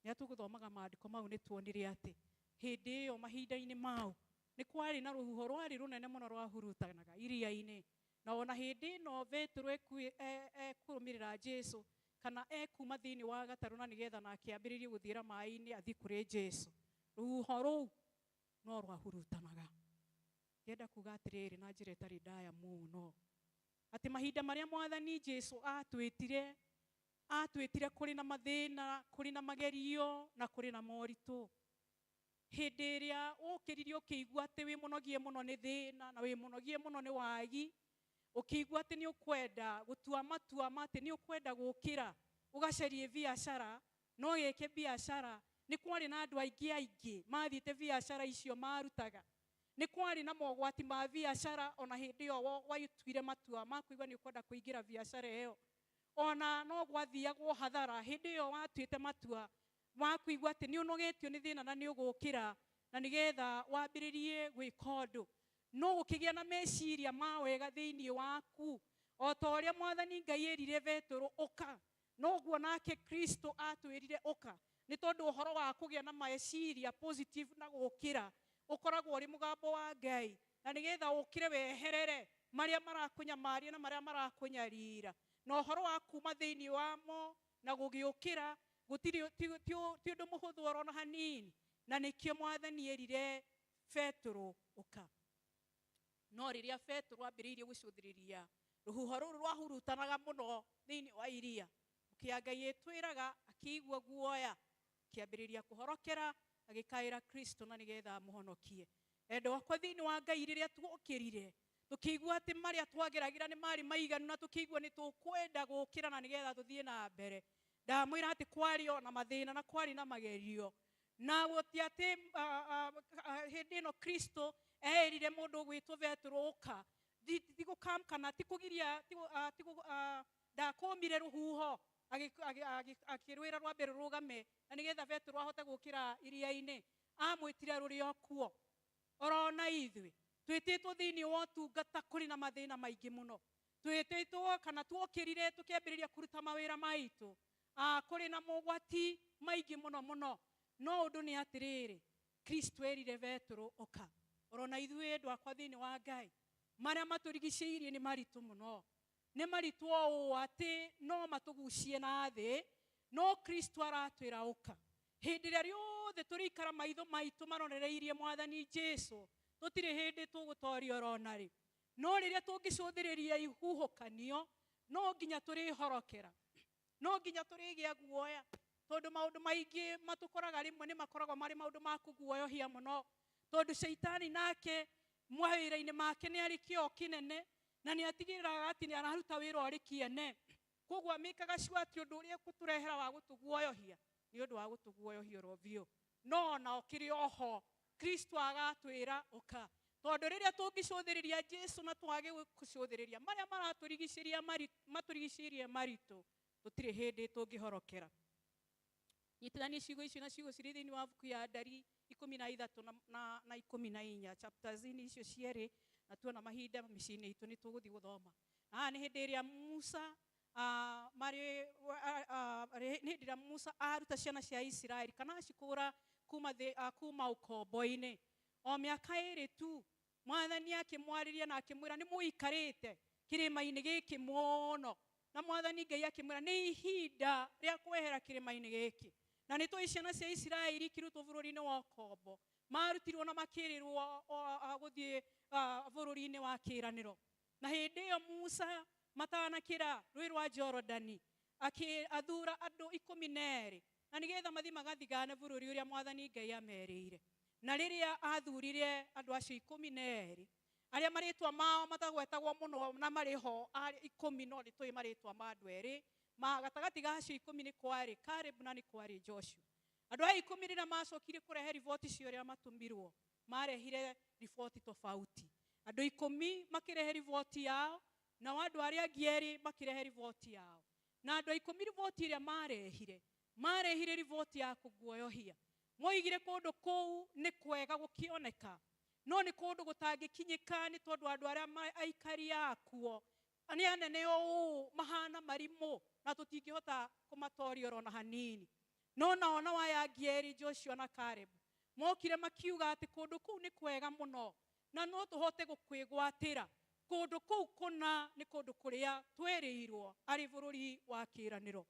Rĩrĩa tũgũthomaga maandĩko mau nĩ tuonire atĩ hĩndĩ ĩyo mahinda-inĩ mau nĩ kwarĩ na rũhuho rwarĩ rũnene mũno rwahurutanaga iria-inĩ. Na ona hĩndĩ ĩno Petero ekũrũmĩrĩra Jesu kana ekuma thĩinĩ wa gatarũ na nĩgetha nake ambĩrĩrie gũthiĩra maĩ-inĩ athiĩ kũrĩ Jesu. Rũhuho rũu no rwahurutanaga. Ngenda kuga atĩrĩrĩ na njĩra ĩtarĩ ndaya mũno atĩ mahinda marĩa Mwathani Jesu atwĩtire kũrĩ na mathĩna, kũrĩ na magerio na kũrĩ na moritũ. Hĩndĩ ĩrĩa ũkĩririe ũkĩigua atĩ wĩ mũnogie mũno nĩ thĩna na wĩ mũnogie mũno nĩ wagi, ũkĩigua atĩ nĩ ũkwenda gũtua matua atĩ nĩ ũkwenda gũkĩra ũgacarie biacara no gĩke biacara. Nĩ kwarĩ na andũ aingĩ mathiĩte biacara icio marutaga. Nĩ kwarĩ na mogwati ma biacara ona hĩndĩ ĩyo watuire matua ma kũigua nĩ ũkwenda kũingĩra biacara ĩyo. Ona no gwathiagwo hathara hĩndĩ ĩyo watuĩte matua ma kũigua atĩ nĩ ũnogetio nĩ thĩna na nĩ ũgũkĩra na nĩgetha wambĩrĩrie gwĩka ũndũ. No gũkĩgĩa na meciria ma wega thĩinĩ waku o ta ũrĩa Mwathani Ngai erire Petero ũka, noguo nake Kristo atwĩrire ũka. Nĩ tondũ ũhoro wa kũgĩa na meciria positive na gũkĩra ũkoragwo ũrĩ mũgambo wa Ngai na nĩgetha ũkĩre weherere marĩa marakũnyamaria na marĩa marakũnyarira. Na ũhoro wa kuma thĩinĩ wamo na gũgĩũkĩra gũtirĩ ti ũndũ mũhũthũ orona hanini. Na nĩkĩo Mwathani erire Petero ũka. No rĩrĩa Petero ambĩrĩirie gũcũthĩrĩria ruhuho ruru rwahurutanaga muno thiini wa iria kia Ngai etwiraga akiigua guoya kiambiriria kuhorokera agikaira Kristo na nigetha muhonokie endo wakwa thiini wa Ngai riria twokirire tukigua ati maria twageragira ni mari maiganu na tukigua ni tukwenda gukira na nigetha tuthie na mbere ndamwira ati kwari ona mathina na kwari na magerio na guti ati hindi no Kristo erire mundu gwitwo Petro uka tigukamkana tikugiria ndakomire ruhuho akirwira rwa mbere rugame na nigetha Petro ahote gukira iria-ini amwitire ruri okuo orona ithwi twititwo thiini wa tungata kuri na mathina maingi muno twititwo kana twokirire tukiambiriria kuruta mawira maitu kuri na mogwati maingi muno no undu ni atiriri Kristo erire Petro oka orona ithwi endu akwa thiini wa Ngai maria maturigiceirie ni maritu muno ni maritu o ati no matugucie na thi no Kristo aratwira uka hindi ria riothe turikara maitho maitu maronereirie mwathani Jesu tutire hindi tugutoria oronari no riria tungicũthĩrĩria ihuhũkanio no nginya turihorokera no nginya turigia guoya tondu maundu maingi matukoraga rimwe ni makoragwo mari maundu ma kuguoyohia muno tondu Shaitani nake mwawira-ini make ni ari kio kinene na ni atigirira ati ni araruta wira ori kiene koguo amikaga sure ati undu uria kuturehera wa gutuguoyohia ni undu wa gutuguoyohia rovio no na okiri oho Kristo agatwira uka tondu riria tungicũthĩrĩria Jesu na twage gucũthĩrĩria maria maturigicĩirie maritu tutire hindi tungihorokera nyitithania ciugo icio na ciugo ciri thiini wa buku ya Ndari 13 na 14 chapters icio cieri na tuona mahinda micini itu ni tuguthi guthoma ni hindi iria Musa ni hindi iria Musa aruta ciana cia Israeli kana cikura kuma ukombo-ini o miaka iri tu mwathani akimwariria na akimwira ni muikarite kirima-ini giki muno na mwathani Ngai akimwira ni ihinda ria kwehera kirima-ini giki na ni toi ciana cia Israeli kirutwo bururi-ini wa ukombo marutirwo na makirirwo guthie bururi-ini wa kiraniro na hindi iyo Musa matanakira rwi rwa Jorodani athura andu 12 na nigetha mathi magathigane bururi uria mwathani Ngai ameriire na riria athurire andu acio 12 aria maritwa mao matagwetagwo muno na mariho 10 no litoi maritwa ma andu eri magatagati gacio 10 ni kwari Caleb na ni kwari Joshua andu ai 10 rira macokire kurehe riboti cio ria matumirwo marehire riboti tofauti andu 10 makirehe riboti yao na andu aria gieri makirehe riboti yao na andu 10 riboti ria marehire riboti ya kuguoyohia moigire kundu kou ni kwega gukioneka no ni kundu gutangikinyika ni tondu andu aria aikari akuo ani anene o mahana marimo na tutingihota kumatoria rona hanini no naona waya gieri Joshua na Caleb mokire makiuga ati kundu kou ni kwega muno na no tuhote gukwigwatira kundu kou kuna ni kundu kuria twerirwo ari bururi wa kiraniro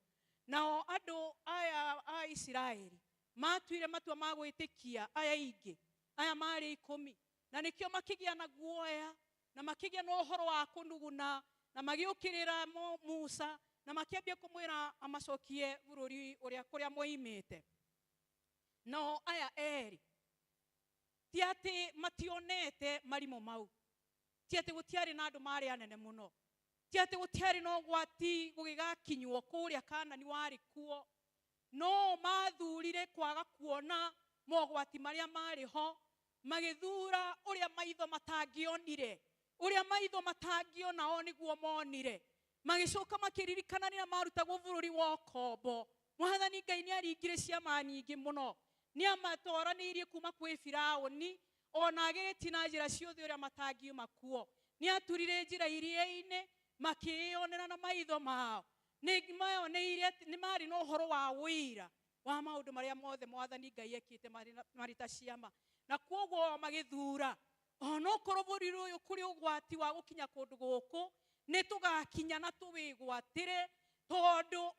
nao andu aya a Israeli matuire matua ma gwitikia aya ingi aya mari 10 na nikio makigia na guoya na makigia no horo wa kunuguna na magiukirira Musa na makiambia kumwira amacokie bururi uria kuria moimite no aya eri ti ati mationete marimo mau ti ati gutiari na andu mari anene muno ti ati gutiari no gwati gugigakinywo kuria Kanani wari kuo no mathurire kwaga kuona mogwati maria mari ho magithura uria maitho matangionire uria maitho matangiona o niguo monire magicoka makiririkana ni marutagwo bururi wa ukombo mwathani Ngai ni aringire ciama nyingi muno ni amatoranirie kuma kwi Firauni ona agiriti na njira ciothe uria matangiuma kuo ni aturire njira iria-ini makionera na maitho mao ni mari no horo wa wira wa maundu maria mothe mwathani Ngai ekite marita ciama na kwoguo magithura ono korwo bururi uyu kuri ugwati wa gukinya kundu guku ni tugakinya na tuwigwatire tondu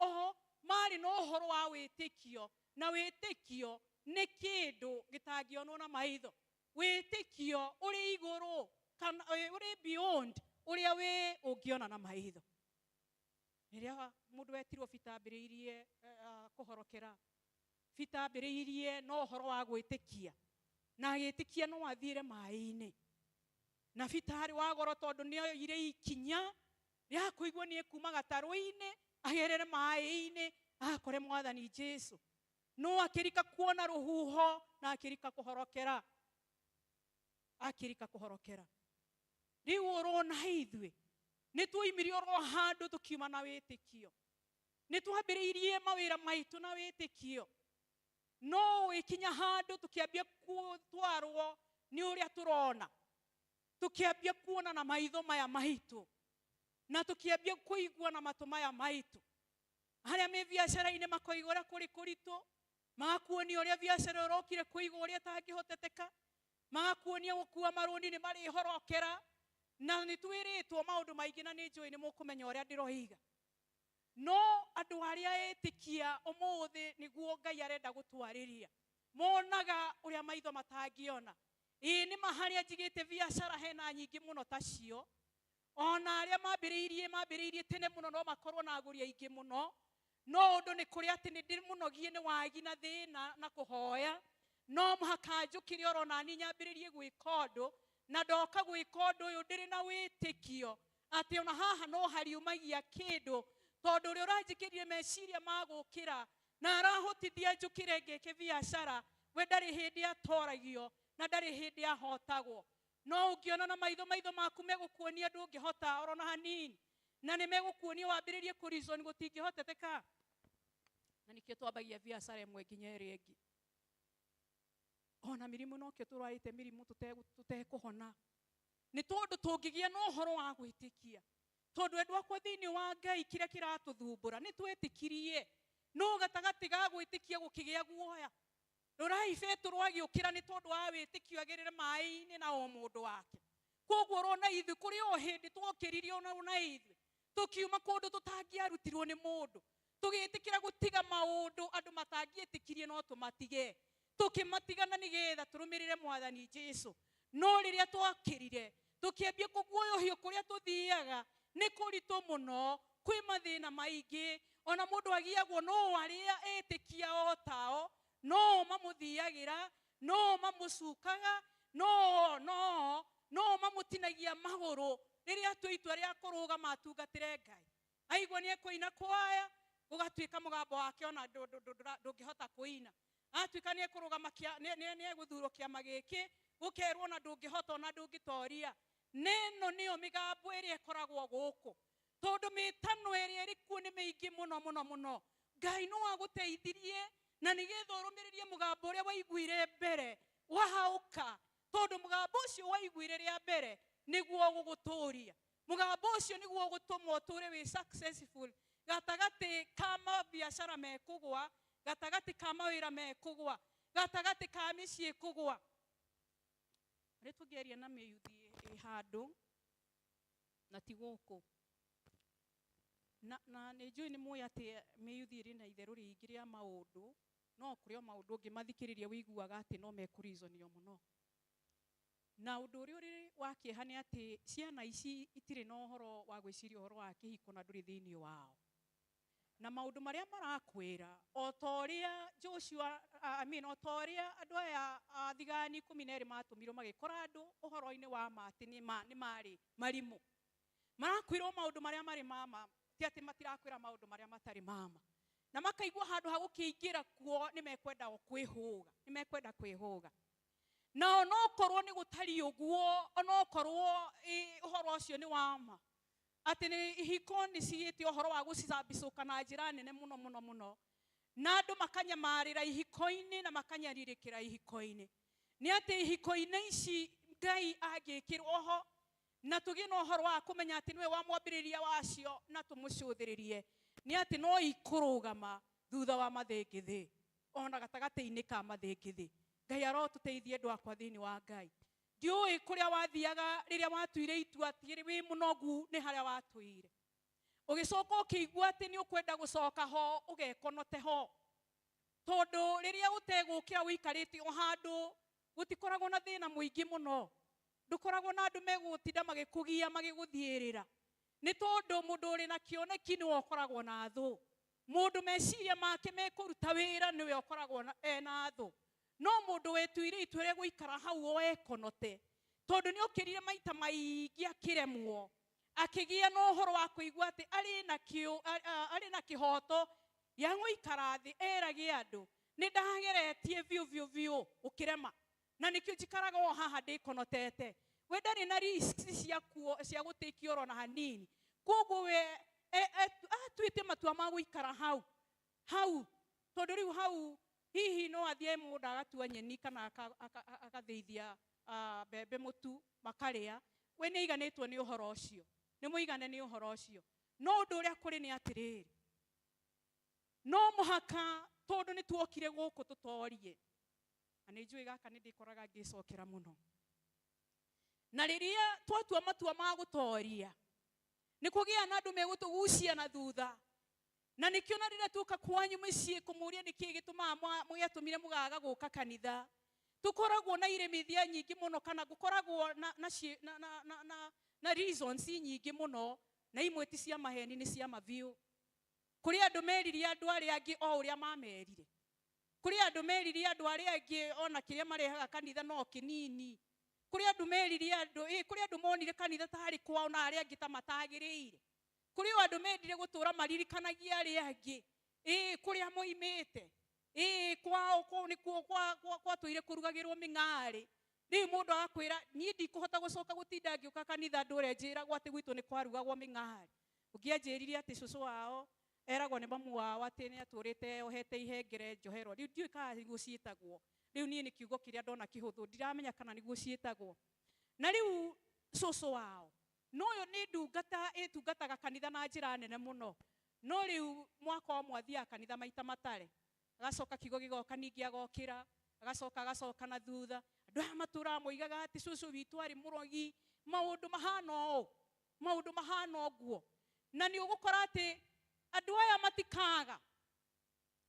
mari no horo wa witikio na witikio ni kindu gitangionwo na maitho witikio uri iguru kana uri beyond uria we ungiona na maitho riria mundu wetirwo bitambiriirie kuhorokera bitambiriirie no horo wa gwitikia na agitikia no athiire mai-ini na bitari wa goro tondu nio ire ikinya ria kuigwa nie kuma gataru-ini agerere mai-ini akore mwathani Jesu no akirika kuona ruhuho na akirika kuhorokera riu urona ithwe nitwoimire oro handu tukiuma na witikio nitwambiriirie mawira maitu na witikio no ikinya handu tukiambia kutwarwo ni uria turona tukiambia kuona na maitho maya maitu na tukiambia kuigua na matu maya maitu haria me biashara-ini makoigora kuri kuritu magakuonia uria biashara urokire kuigwa uria tangihoteteka magakuonia gukua marundi ni mari horokera na nitwiritwo maundu maingi na ni njui ni mukumenya uria ndiroiga no andu aria etikia umuthi niguo Ngai arenda gutwariria monaga uria maitho matangiona ni maharia njigite biashara hena nyingi muno tacio ona aria mambiriirie tene muno no makorwo na aguri aingi muno no undu ni kuri ati ni ndimunogie ni wagi na thina na kuhoya no muhaka njukire oro na ni nyambiriirie gwika undu na ndoka gwika undu uyu ndiri na witikio ati ona haha no hariumagia kindu tondu uri uranjikirie meciria magukira na arahotithia njukire ngeke biashara we ndari hindi atoragio na ndari hindi ahotagwo no ungiona na maitho maku megukuonia ndungihota oro na hanini na ni megukuonia wambiririe ku reason gutingihoteteka na nikio twambagia biashara imwe nginya iri ingi ona mirimu no kio turarite mirimu tutekuhona ni tondu tungigia no horo wa gwitikia tondu endwa kwa thini wa Ngai kira kiratuthumbura ni twetikirie no gatagati ga gwitikia gukigia guoya rurai Petro agiukira ni tondu wa witikio agerere mai-ini na o mundu wake koguo rona ithu kuri o hindi twokiririe ona ithu tukiuma kundu tutangiarutirwo ni mundu tugitikira gutiga maundu andu matangietikirie no tumatige tukimatigana nigetha turumirire mwathani Jesu no riria twakirire tukiambia kuguoyohio kuria tuthiaga ni kuritu muno kwi mathina maingi ona mundu agiagwo no aria etikia o tao no mamuthiagira no mamucukaga no mamutinagia maguru riria twitua ria kuruga matungatire Ngai aigwa ni ekuina kwaya ugatwika mugambo wake ona ndungihota kuina atwika ni ekuruga makia ni eguthurwo kiama giki gukerwo na ndungihota ona ndungitoria neno niyo migambo iria ikoragwo guku tondu mitano iria iriku ni miingi muno Ngai no aguteithirie na nigetha urumiririe mugambo uria waiguire mbere wahauka tondu mugambo ucio waiguire ria mbere niguo guguturia mugambo ucio niguo gutuma uture wi successful gatagati kama biashara mekugwa gatagati kama wira mekugwa gatagati ka micii kugwa ri tugeria na miyuthi handu na tiguku na ni njui ni muya ati miyuthi ri na itheru ringi ria maundu no kuri o maundu ngimathikiriria wiguaga ati no mekurizonio muno na undu uri wakieha ni ati ciana ici itire no horo wa gwiciria horo wa kihiko na nduri thiini wao na maundu maria marakwira otoria Joshua otoria andu aya thigani 12 matumirwo magikora andu uhoro-ini wa mati ni mari marimu marakwira maundu maria mari mama ti ati matirakwira maundu maria matari mama na makaigwa handu ha gukiingira kuo ni mekwenda kwihuga na onokorwo ni gutari uguo onokorwo uhoro ucio ni wama ati ni ihiko ni ciite uhoro wa gucicabicuka na njira nene muno na andu makanyamarira ihiko-ini na makanyaririkira ihiko-ini ni ati ihiko-ini ici Ngai agikirwo ho na tugie no uhoro wa kumenya ati niwe wa mwambiriria wacio na tumucuthiririe ni ati no ikurugama thutha wa mathingithi ona gatagati-ini ka mathingithi Ngai arotuteithie ndu akwa thiini wa Ngai ndiui kuria wathiaga riria watuire itua ati wi munogu ni haria watuire ugicoka ukigua ati ni ukwenda gucoka ho ugekonote ho tondu riria utegukira wikarite o handu gutikoragwo na thina muingi muno ndukoragwo na andu megutinda magikugia magiguthiirira ni tondu mundu uri na kioneki ni okoragwo na thu mundu meciria make mekuruta wira ni we okoragwo na thu no mundu wetuire itwire guikara hau oekonote tondu ni okirire maita maingi akiremwo akigia no horo wa kuigua ati ari na kihoto ya guikara thi erage andu ni ndageretie viu ukirema na nikio njikaraga o haha ndikonotete we ndari na risks cia gutikio oro na hanini koguo we atuite matua ma guikara hau tondu riu hau hihi no athie mundu agatua nyeni kana akatheithia bebe mutu makaria we ni iganitwo ni uhoro ucio ni muigane ni uhoro ucio no undu uria kuri ni atiriri no muhaka tondu ni tuokire guku tutorie ani njui gaka ni ndikoraga ngicokera muno na riria twatua matua ma gutoria ni kugia na andu megutugucia na thutha na nikio na riria tuka kwanyu mucii kumuria niki gituma muyatumire mugaga guka kanitha tukoragwo na iremithia nyingi muno kana gukoragwo na reasons nyingi muno na imwe ti cia maheni ni cia maviu kuri andu meririe andu ari angi o uria mamerire kuri andu meririe andu ari angi ona kiria marehaga kanitha no kinini kuri andu meririe andu kuri andu monire kanitha tari kwao na ari angi ta matagiriire kuri andu mendire gutura maririkanagia ari angi kuri amoimete kwao ko ni kwa tuire kurugagirwo ming'ari ni mundu akwira ni ndikuhota gucoka gutinda ngiuka kanitha ndure njira gwate gwitu ni kwarugagwo ming'ari ukianjiririe ati cucu wao eragwo ni mamu wao ati ni aturite ohete ihengere njohero riu ndiu ka guciitagwo riu ni kiugo kiria ndona kihuthu ndiramenya kana ni guciitagwo na riu cucu wao no yo ni ndungata itungataga kanitha na njira nene muno no riu mwaka o mwathia kanitha maita matare agacoka kiugo gigoka ningi agokira agacoka na thutha andu aya matura moigaga ati cucu witu ari murogi maundu mahana oguo na ni ugukora ati andu aya matikaga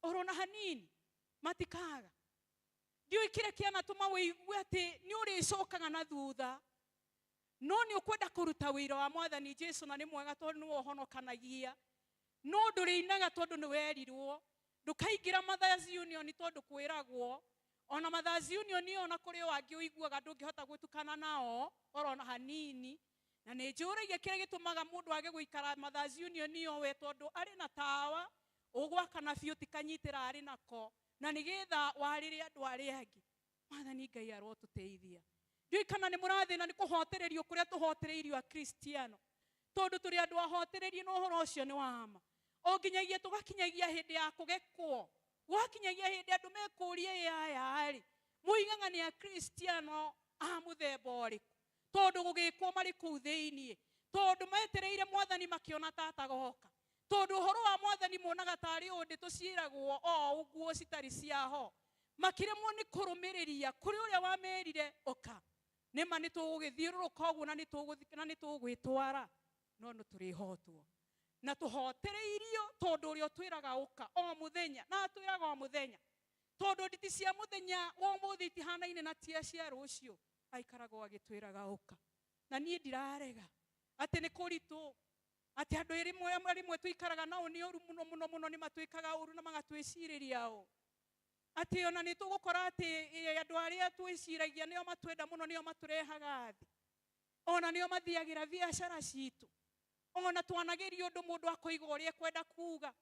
oro na hanini matikaga ndiu kire kiana tuma wiigwe ati ni uricokaga na thutha no ni ukwenda kuruta wira wa mwathani Jesu na ni mwega tondu ni wohonokanagia no ndurinaga tondu ni werirwo ndukaingira Mothers Union tondu kwiragwo ona Mothers Union ona kuri wangi uiguaga ndungihota gwitukana nao oro na hanini na ni njuragia kire gitumaga mundu age guikara Mothers Union yo we tondu ari na tawa ugwaka na biu tikanyitira ari nako na nigetha warire andu ari angi mwathani Ngai arotuteithia ndiu kana ni murathina ni kuhotererio kuria tuhotereirio a Kristiano tondu turi andu ahotererie no horo ucio ni wama onginyagia tugakinyagia hindi ya kugekwo wakinyagia hindi andu mekurie yaya ari muigangani a Kristiano muthemba uriku tondu gugikwo mari kuu thiini tondu metereire mwathani makiona tata goka tondu horo wa mwathani monaga tari undi tuciragwo o uguo citari ciaho makiremwo ni kurumiriria kuri uria wamerire oka nima ni tugugithiururuka uguo na ni tugwitwara no turi hotwo na tuhotereirio tondu uria twiraga uka o muthenya na twiraga o muthenya tondu nditi cia muthenya o muthi tihanaine na tia cia rucio aikaraga agitwiraga uka na nie ndirarega ati ni kuritu ati andu rimwe tuikaraga nao ni uru muno ni matwikaga uru na magatwiciriria o ati ona ni tugukora ati andu aria twiciragia nio matwenda muno nio maturehaga thi ona nio mathiagira biashara citu ona twanageria undu mundu akoiga uria kwenda kuga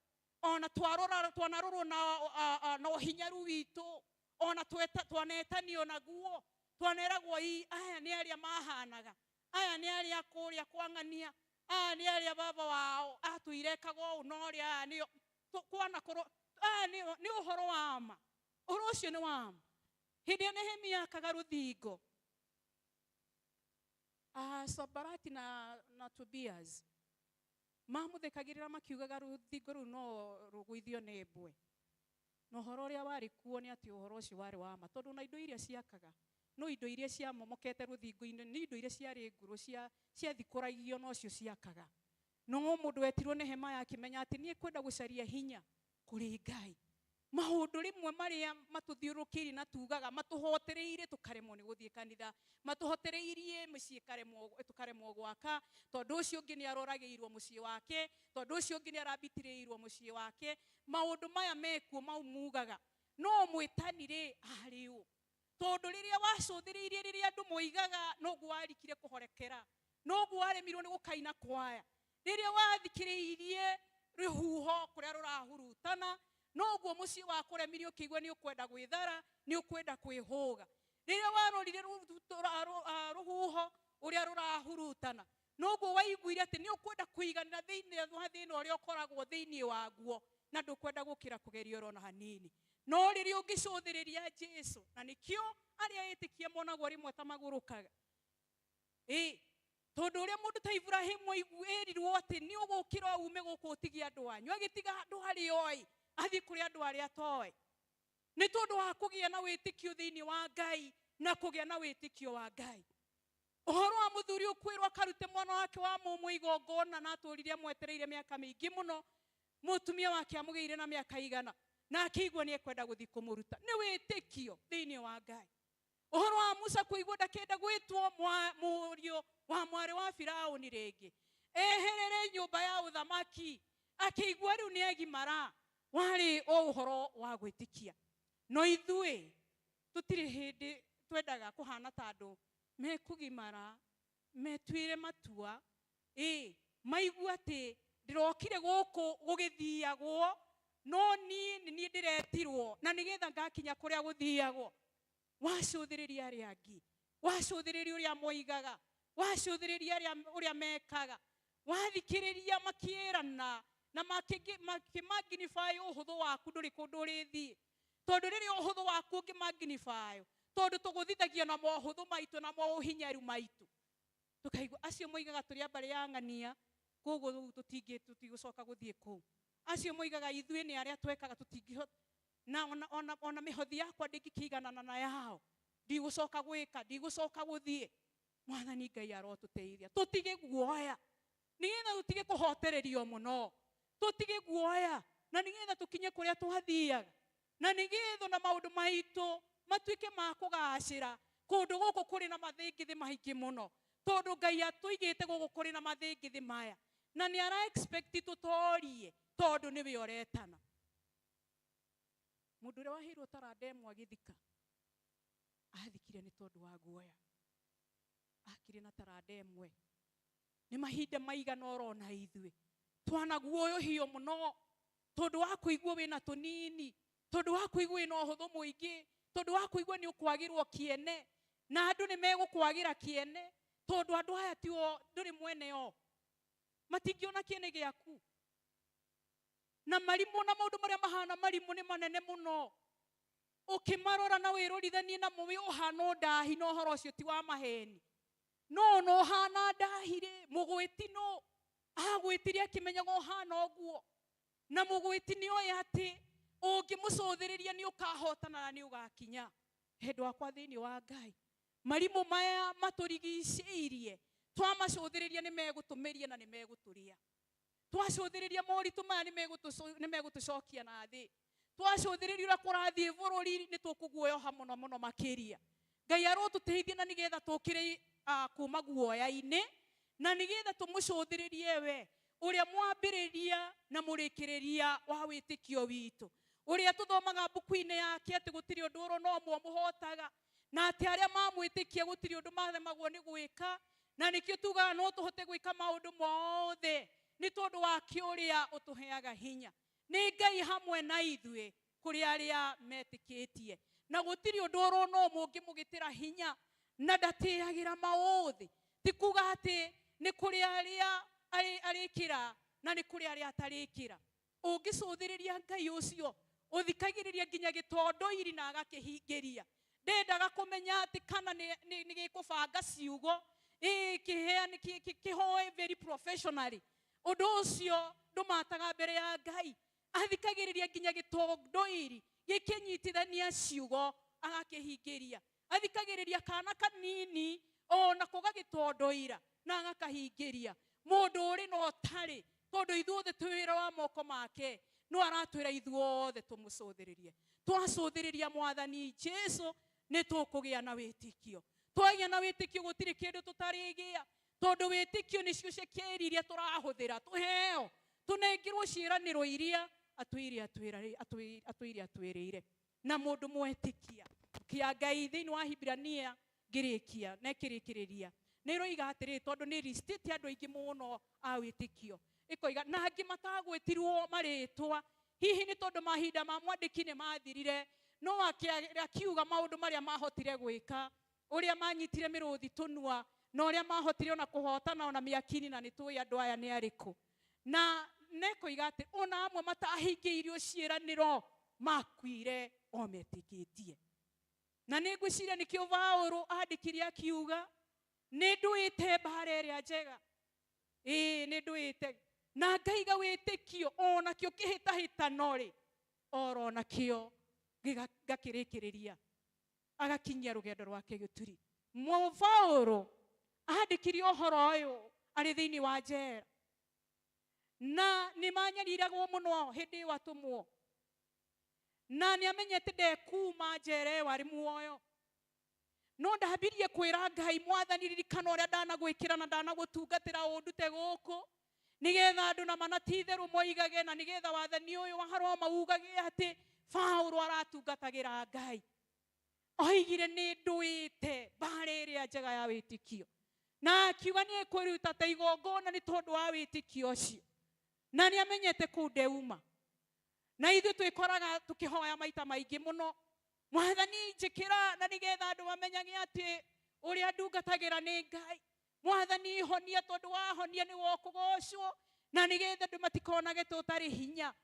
ona twanarorwo na uhinyaru witu ona twanetanio naguo twaneragwo aya ni aria mahanaga aya ni aria kuria kwangania aya ni aria baba wao atuirekaga unoria ni kwana koro ni uhoro wama uhoro ucio ni wama hindi Nehemia kagaruthingo Sabarati na Tobias mamuthekagirira makiugaga ruthingo ru no rugwithio ni mbwe no horo ria wari kuo ni ati uhoro ucio wari wama tondu na indo iria ciakaga no indo iria cia momokete ruthingo-ini ni indo iria ciari nguru cia thikuragio no cio ciakaga no mundu wetirwo Nehemia akimenya ati nie kwenda gucaria hinya kuri Ngai maundu rimwe maria matuthiurukiri na tugaga matuhotereire tukaremwo ni guthie kanitha matuhotereirie mucii tukaremwo gwaka tondu ucio ungi ni aroragiirwo mucii wake tondu ucio ungi ni arabitireiirwo mucii wake maundu maya mekuo maumugaga no mwitanire ariu tondu riria wacuthiriirie riria andu moigaga no gwarikire kuhorekera no gwaremirwo ni gukaina kwaya riria wathikiriirie rihuho kuria rurahurutana no guo mucii wa kuremirio kigwe ni ukwenda gwithara ni ukwenda kwihuga riria warorire ruhuho uria rurahurutana no guo waiguire ati ni ukwenda kuiganira thiini wa thina uria ukoragwo thiini waguo na ndukwenda gukira kugerio rona hanini no riria ungicuthiriria Jesu na nikio aria etikie monagwo rimwe ta magurukaga tondu uria mundu ta Ibrahimu erirwo ati ni ugukira ume guku utigia andu anyu agitiga andu hari oi athi kuri andu aria atoe ni tondu wa kugia na witikio thiini wa Ngai na kugia na witikio wa Ngai uhoro wa muthuri ukwirwa karute mwana wake wa mumu igongona na aturirie mwetereire miaka mingi muno mutumia wake amugeire na miaka igana na akigwa ni ekwenda guthi kumuruta ni witikio thiini wa Ngai uhoro wa Musa kuigwa ndakenda gwitwo murio wa mwari wa Firauni ringi eherere nyumba ya uthamaki akigwa riu ni egimara wari o uhoro wa gwitikia no ithue tutiri hindi twendaga kuhana tandu mekugimara metwire matua maigua ati ndirokire guku gugithiagwo no ni ndiretirwo na nigetha ngakinya kuria guthiagwo wacuthiriria aria angi wacuthiriria uria moigaga wacuthiriria uria mekaga wathikiriria makierana na makimagnify uhuthu waku nduri kundu urithi tondu riri uhuthu waku ngimagnify tondu tuguthithagia na mohuthu maitu na mohinyaru maitu tukaigua acio moigaga turi ambari ya ng'ania koguo tutigucoka guthie kuu acio moigaga ithue ni aria twekaga tutingihota na ona mihothi yakwa ndingikiganana na yao ndigucoka gwika ndigucoka guthie mwathani Ngai arotuteithia tutige guoya nigetha tutige kuhotererio muno tutige guoya na nigetha tukinye kuria twathiaga na nigetha na maundu maitu matuike ma kugacira kundu guku kuri na mathingithi maingi muno tondu Ngai atuigite guku kuri na mathingithi maya na ni ara expect tutorie tondu niwe oretana mundu ria wahirwo tarademu agithika athikire ni tondu wa guoya akire na tarademwe ni mahinda maigana orona ithue twana guoyo hiyo muno tondu wa kuigua wina tunini tondu wa kuigua wina uhuthu muingi tondu wa kuigua ni ukwagirwo kiene na andu ni megukwagira kiene tondu andu aya tio nduri mwene yo matingiona kiene giaku na marimu na maundu maria mahana marimu ni manene muno ukimarora na wirorithanie na muwi uhana ndahi no horo ucio ti wa maheni no hana ndahire mugwiti no agwitiria kimenyaga uhana oguo na mugwiti ni oya ati ungimucuthiriria ni ukahotana na ni ugakinya hendu akwa thiini wa Ngai marimu maya maturigiciirie twamacuthiriria ni megutumiria na ni meguturia twacuthiriria moritu maya ni megutucokia na thi twacuthiriria ura kurathie bururi ni tukuguoya hamuno muno makiria Ngai arotuteithia na nigetha tukire kuma guoya-ini na nigetha tumucuthiririe we uria mwambiriria na murikiriria wa witikio witu uria tuthomaga buku-ini yake ati gutiri undu uro no muhotaga na ati aria mamwitikia gutiri undu mathemagwo ni gwika na nikio tugaga no tuhote gwika maundu mothe ni tondu wa kiuria utuheaga hinya ni Ngai hamwe na ithue kuri aria metikitie na gutiri undu uro no mungimugitira hinya na ndatiagira mauthi ti kuga ati ni kuri aria arikira na ni kuri aria atarikira ungicuthiriria Ngai ucio uthikagiriria nginya gitondo iri na agakihingiria ndendaga kumenya ati kana ni gikubanga ciugo kiheani kihoe very professionally undu ucio ndumataga mbere ya Ngai athikagiriria nginya gitondo iri gikinyitithania ciugo agakihingiria athikagiriria kana kanini ona kuga gitondo ira na agakahingiria mundu uri no tari tondu ithuothe twira wa moko make no aratwira ithuothe tumucuthiririe twacuthiriria mwathani Jesu ni tukugia na witikio twagia na witikio gutiri kindu tutarigia tondu witikio nicio ciakiriria turahuthira tuheo tunengirwo ciiraniro iria atwirire na mundu mwetikia kia Ngai thiini wa Hibrania ngirikia na kirikiriria niroiga atiri tondu ni listate andu aingi muno a witikio ikoiga na angi matagwitirwo maritwa hihi ni tondu mahinda ma mwandiki ni mathirire no akiuga maundu maria mahotire gwika uria manyitire miruthi tunua na uria mahotire ona kuhotana ona miakini na nitui andu aya ni ariku na nekoiga ati ona amwe matahingiirio ciiraniro makwire o metikitie na ningwiciria nikio Paulo andikiria akiuga ni nduite mbara iria njega ni nduite na ngaiga witikio ona kio kihitahitano ri oro nakio gakirikiriria agakinyia rugendo rwake gituri Paulo andikiria uhoro uyu ari thiini wa njera na ni manyariragwo muno hindi watumwo na ni amenyete ndekuma njere wari muoyo no ndahambirie kwira Ngai mwathani ririkana uria ndanagwikira na ndanagutungatira undute guku nigetha andu na manatitheru moigage na nigetha wathani uyu wa Roma ugage ati Paulo aratungatagira Ngai oigire ni nduite mbara iria njega ya witikio na akiuga ni ekwiruta ta igongona ni tondu wa witikio ucio na ni amenyete kundeuma na ithu twikoraga tukihoya maita maingi muno mwathani njikira na nigetha andu bamenyage ati uria ndungatagira ni Ngai mwathani honia tondu wahonia ni wokugocwo na nigetha andu matikonage tutari hinya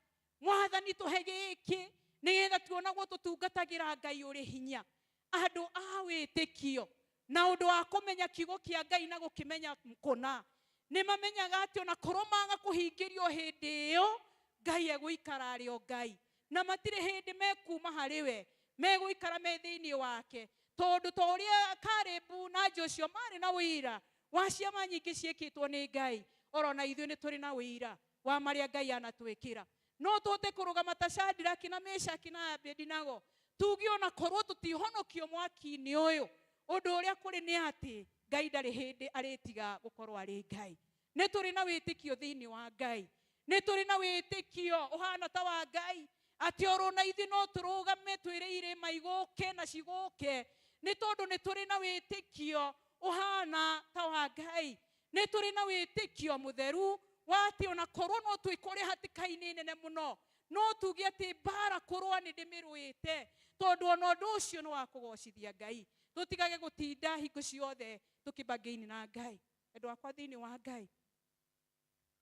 mwathani tuhe giki nigetha tuonagwo tutungatagira Ngai uri hinya andu a witikio na undu wa kumenya kiugo kia Ngai na gukimenya mkona ni mamenyaga ati ona koromanga kuhingirio hindi iyo Ngai egũikara arĩ o Ngai na matire hindi mekuma hariwe megũikara me thiini wake tondu ta uria Kalebu na Joshua mari na wira wa ciama nyingi ciekitwo ni Ngai orona ithuĩ ni turi na wira wa maria Ngai anatwikira no tute kurugama ta Shadraka na Meshaki na Abednego tugi ona korwo tutihonokio mwaki-ini uyu undu uria kuri ni ati Ngai ndari hindi aritiga gukorwo ari Ngai ni turi na witikio thiini wa Ngai ni turi na witikio uhana ta wa Ngai ati orona ithi no turugame twire irima iguke na ciguke ni tondu ni turi na witikio uhana ta wa Ngai ni turi na witikio mutheru wati ona korwo no twikore hatikaini nene muno no tugi ati bara korwo ni ndimirwite tondu ona ndu ucio ni wa kugocithia Ngai tutigage gutinda hingo ciothe tukibangaini na Ngai endu akwa thiini wa Ngai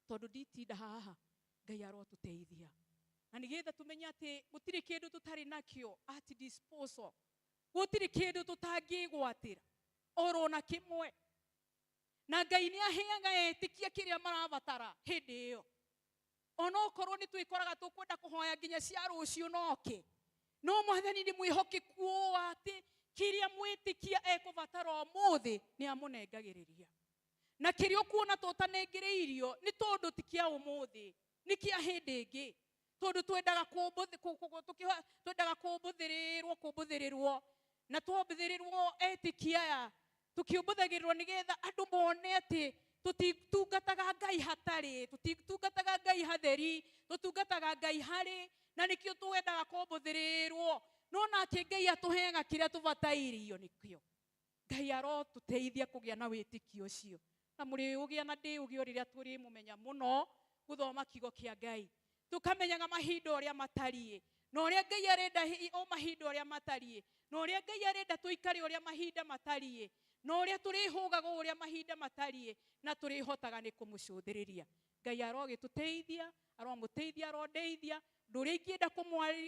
tondu nditinda haha Ngai arotuteithia na nigetha tumenye ati gutiri kindu tutari nakio at disposal gutiri kindu tutangigwatira orona kimwe na Ngai ni aheaga etikia kiria marabatara hindi iyo ona okorwo ni twikoraga tukwenda kuhoya nginya cia rucio noke no mwathani ni mwihokeku ati kiria mwitikia ekubatara umuthi ni amunengagiriria na kirio kuona tutanengereirio ni tondu tikia umuthi ni kia hindi ingi tondu twendaga kumbuthirirwo na twambuthirirwo etikia ya tukiumbuthagirirwo nigetha andu mone ati tutitungataga Ngai hatari tutitungataga Ngai hatheri tutungataga Ngai hari na nikio twendaga kumbuthirirwo no nake Ngai atuheaga kiria tubatairio nikio Ngai arotuteithia kugia na witikio ucio na muri ugia na ndi ugio riria turi mumenya muno guthoma kigo kia Ngai tukamenyaga mahinda uria matarie no uria Ngai arenda o mahinda uria matarie no uria Ngai arenda tuikare uria mahinda matarie no uria turihugaga uria mahinda matarie na turihotaga ni kumucuthiriria Ngai arogituteithia aromuteithia arondeithia nduria ingienda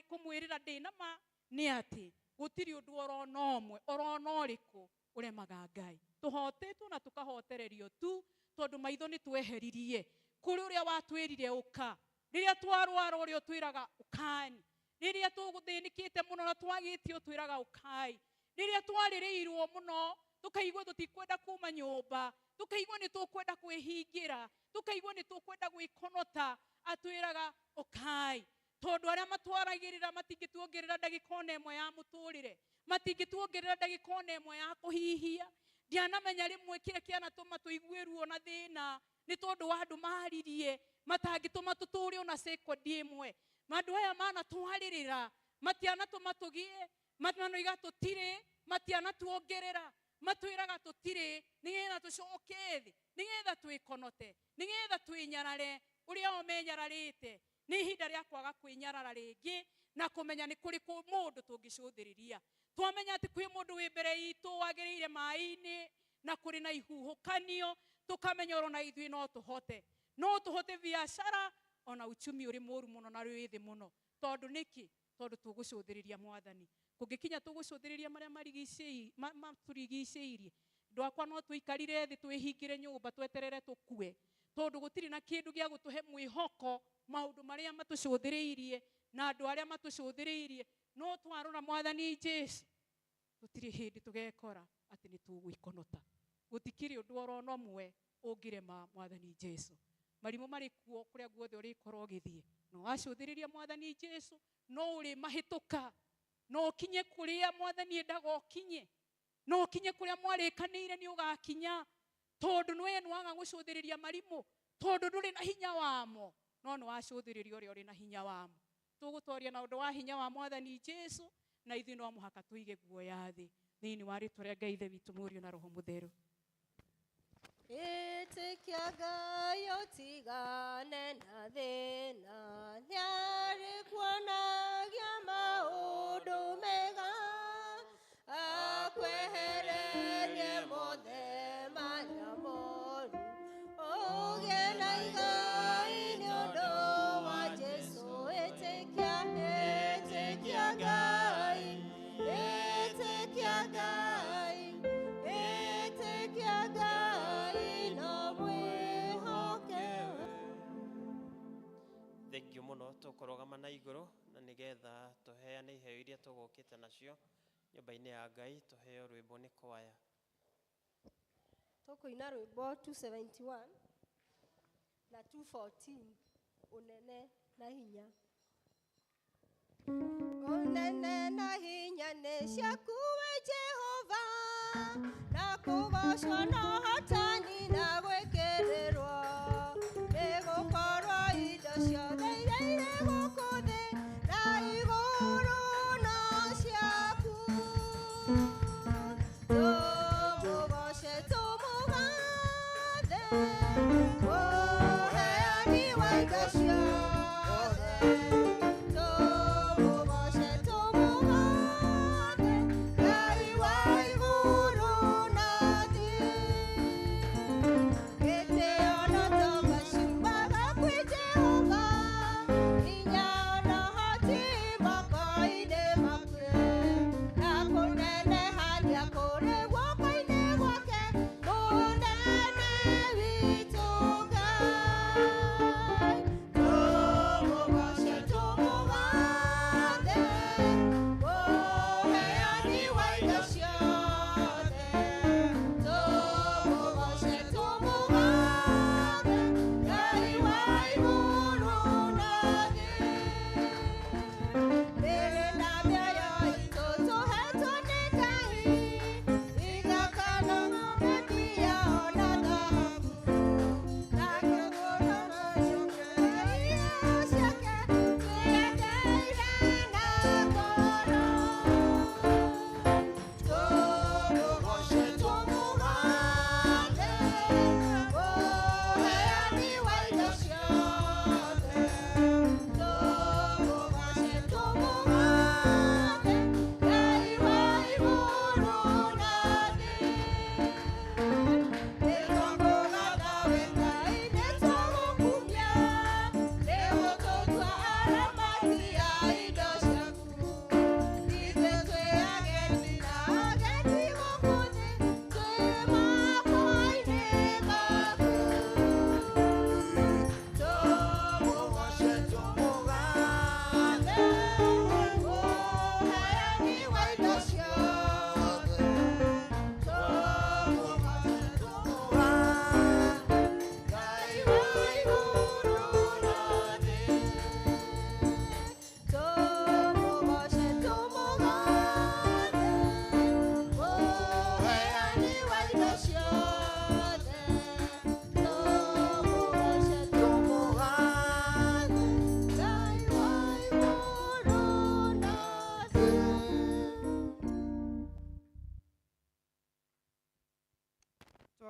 kumwirira ndina ma ni ati gutiri undu orona umwe orona uriku uremaga Ngai tuhotetwo na tukahotererio tu tondu maitho ni tweheririe kuri uria watwirire uka riria twarwara uria twiraga ukani riria tuguthinikite muno na twagitio twiraga ukai riria twaririirwo muno tukaigwa tutikwenda kuma nyumba tukaigwa ni tukwenda kwihingira tukaigwa ni tukwenda gwikonota atwiraga ukai tondu aria matwaragirira matingituongerera ndagika ona imwe ya muturire, matingituongerera ndagika ona imwe ya kuhihia. Ndianamenya rimwe kire kianatuma tuiguiru ona thina ni tondu wa andu maririe matangituma tuture ona sekondi imwe. Mandu aya mana twaririra matianatuma tugie, matanoiga tutire, matianatuongerera, matwiraga tutire nigetha tucoke thi, nigetha twikonote, nigetha twinyarare uria omenyararite. Ni ihinda ria kwaga kwinyarara ringi na kumenya ni kuri ku mundu tungicuthiriria. Twamenya ati kwi mundu wi mbere itu wagiriire mai-ini na kuri na ihuhukanio, tukamenya oro na ithui no tuhote biashara ona uchumi uri muru muno na rwithi muno. Tondu niki? Tondu tugucuthiriria Mwathani. Kungikinya tugucuthiriria maria maturigiceirie, ndwakwa no tuikarire thi twihingire nyumba tweterere tukue, tondu gutiri na kindu gia gutuhe mwihoko maundu maria matucuthiriirie na andu aria matucuthiriirie. No twarora Mwathani Jesu tutiri hindi tugekora ati ni tuguikonota. Gutikiri undu oro mwe ungirema Mwathani Jesu. Marimu mari kuo kuria guothe urikorwo githie, no wacuthiriria Mwathani Jesu no uri mahituka, no kinye kuria Mwathani endaga ukinye, no kinye kuria mwarikanire ni ugakinya. Tondu nwe nwaga gucuthiriria marimu tondu nduri na hinya wamo, no ni wacuthiriria uria uri na hinya wamo. Tugutoria na undu wa hinya wa Mwathani Jesu na ithui no muhaka tuige guoya thi thiini wa ritwa ria Ngai ithe witu Murio na Roho Mutheru. Itikia Ngai utigane na thina, niari kuonagia maundu mega, akwehererie mothe maria moru, ugie na igai ni undu wa Jesu. Itikia Ngai, itikia Ngai, itikia Ngai no mwihoke. Thank you muno. Tukurugama na iguru na nigetha tuheane iheo iria tugukite nacio nyumba-ini ya Ngai. Tuheo rwimbo ni kwaya. Tukuina rwimbo 271 na 214, unene na hinya. Unene na hinya ni ciaku we Jehova, na kugocwo no hotani na gwikirirwo, ni gukorwo indo ciothe iria iri guku thi na iguru no ciaku. Tumugoce tumugathe, uheani wa indo ciothe. Tumugoce tumugathe, Ngai wa iguru na thĩ.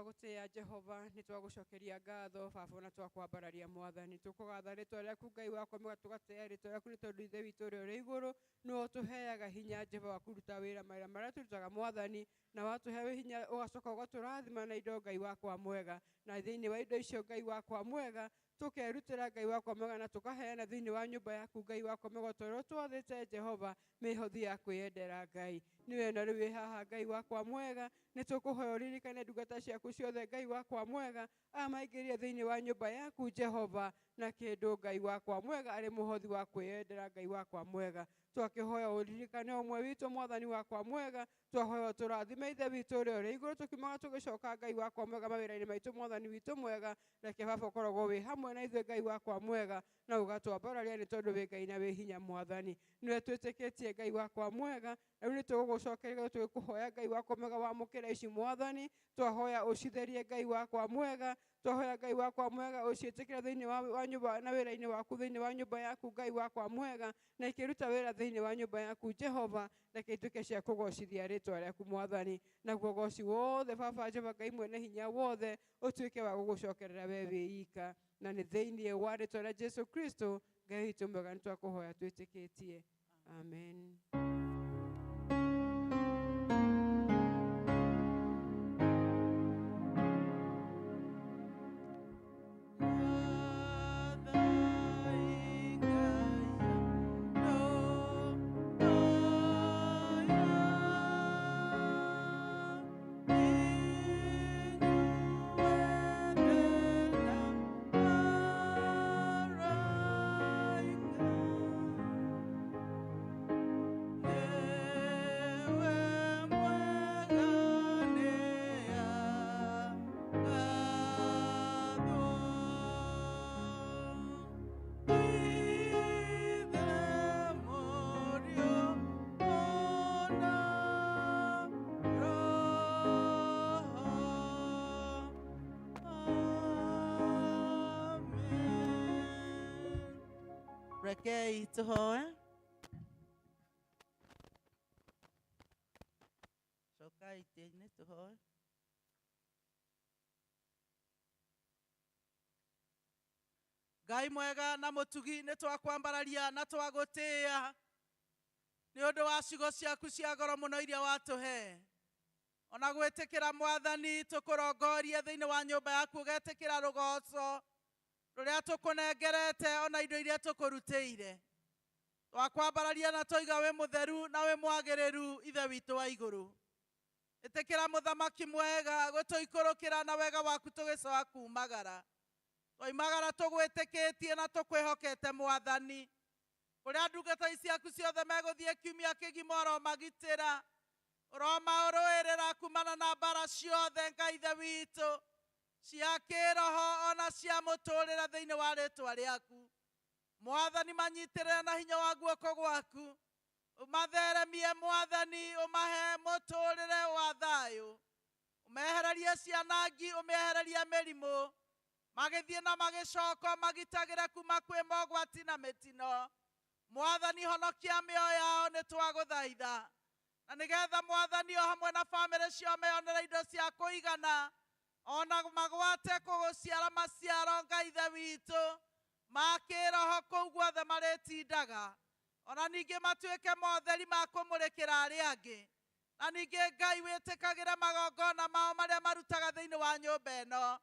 twagutia Jehova ni twagucokeria ngatho baba na twakwambararia mwathani tukugatha ritwa rĩaku Ngai wakwa mwega tugatia ritwa rĩaku nĩ tondũ ithe witũ ũrĩa ũrĩ igũrũ no tuheaga hinya Jehova kuruta wĩra marĩa turutaga mwathani na watuhe hinya ugacoka ũgatũrathima na indo Ngai wakwa mwega na thĩinĩ wa indo icio Ngai wakwa mwega tukerutĩra Ngai wakwa mwega na tukaheana thĩinĩ wa nyũmba yaku Ngai wakwa mwega tondũ twathĩte Jehova mĩhothi ya kwĩyendera Ngai niwe na rĩu wĩ haha Ngai wakwa mwega nĩ tũkũhoya ũririkane ndungata ciaku ciothe Ngai wakwa mwega amaingĩrie thĩinĩ wa nyũmba yaku Jehova na kĩndũ Ngai wakwa mwega arĩ mũhothi wa kwĩyendera Ngai wakwa mwega twakĩhoya ũririkane ũmwe witũ mwathani wakwa mwega twahoya tũrathime ithe witũ ũrĩa ũrĩ igũrũ tũkiumaga tũgĩcoka Ngai wakwa mwega mawĩra-inĩ maitũ mwathani witũ mwega reke baba ũkoragwo wĩ hamwe na ithuĩ Ngai wakwa mwega na ũgatwambararia nĩ tondũ wĩ Ngai na wĩ hinya mwathani nĩwe twĩtĩkĩtie Ngai wakwa mwega rĩu nĩ tũgũgũcokeria tũgĩkũhoya Ngai wakwa mwega wamũkĩra ici mwathani twahoya ũcitherie Ngai wakwa mwega twahoya Ngai wakwa mwega ũciĩtĩkĩre thĩinĩ wa nyũmba na wĩra-inĩ waku thĩinĩ wa nyũmba yaku Ngai wakwa mwega na ikĩruta wĩra thĩinĩ wa nyũmba yaku Jehova reke ituĩke cia kũgocithia rĩtwa rĩaku mwathani naguo goci wothe baba Jehova Ngai mwene hinya wothe ũtuĩke wa gũgũcokerera we wĩ ika na nĩ thĩinĩ wa rĩtwa rĩa Jesu Kristo Ngai witũ mwega nĩ twakũhoya twĩtĩkĩtie amen. Rekei tuhoe. Cokai tĩinĩ tuhoe. Ngai mwega na mũtugi nĩ twakwambararia na twagũtĩĩa nĩ ũndũ wa ciugo ciaku cia goro mũno iria watũhe ona gwĩtĩkĩra mwathani tũkũrongorie thĩinĩ wa nyũmba yaku ũgetĩkĩra rũgoco rũrĩa tũkũnengerete ona indo iria tũkũrutĩire twakwambararia na tũiga wĩ mũtheru na wĩ mwagĩrĩru ithe witũ wa igũrũ ĩtĩkĩra mũthamaki mwega gũtũikũrũkĩra na wega waku tũgĩcoka kumagara twaimagara tũgwĩtĩkĩtie na tũkwĩhokete mwathani kũrĩa ndungata ici ciaku ciothe megũthiĩ kiumia kĩgima ũromagitĩra ũromaũrũĩrĩra kumana na mbara ciothe Ngai ithe witũ cia kĩroho ona cia mũtũrĩre thĩinĩ wa rĩtwa rĩaku mwathani manyitĩrĩre na hinya wa guoko gwaku ũmatheremie mwathani ũmahe mũtũrĩre wa thayũ ũmehererie cianangi ũmehererie mĩrimũ magĩthiĩ na magĩcoka magitagĩre kuma kwĩ mogwati na mĩtino mwathani honokia mĩoyo yao nĩ twagũthaitha na nĩgetha mwathani o hamwe na bamĩrĩ cio meyonere indo cia kũigana ona magwate kũgũciara maciaro Ngai ithe witũ ma kĩroho kũu guothe marĩtindaga ona ningĩ matuĩke motheri ma kũmũrĩkĩra arĩa angĩ na ningĩ Ngai wĩtĩkagĩre magongona mao marĩa marutaga thĩinĩ wa nyũmba ĩno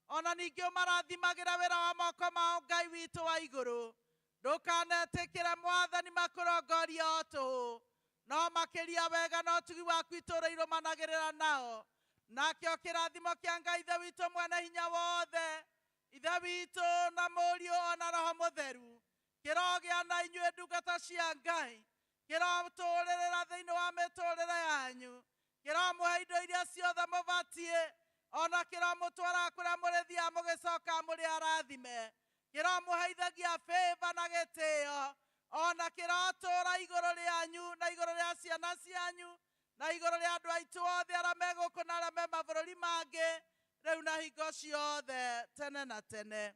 ona ningĩ ũmarathimagĩra wĩra wa moko mao Ngai witũ wa igũrũ ndũkanetĩkĩre mwathani makũrongoria o tũhũ no makĩria wega na ũtugi waku itũũra irũmanagĩrĩra nao nakĩo kĩrathimo kĩa Ngai ithe witũ mwene hinya wothe ithe witũ na mũriũ ona roho mũtheru kĩrogĩa na inyuĩ ndungata cia Ngai kĩrotũũrĩrĩra thĩinĩ wa mĩtũũrĩre yanyu kĩromũhe indo iria ciothe mũbatiĩ ona kĩromũtwara kũrĩa mũrĩthiaga mũgĩcoka mũrĩ arathime kĩromũheithagia favor na gĩtĩo ona kĩrotũũra igũrũ rĩanyu na igũrũ rĩa ciana cianyu na igũrũ rĩa andũ aitũ othe arĩa megũkũ na arĩa me mabũrũri mangĩ rĩu na hingo ciothe tene na tene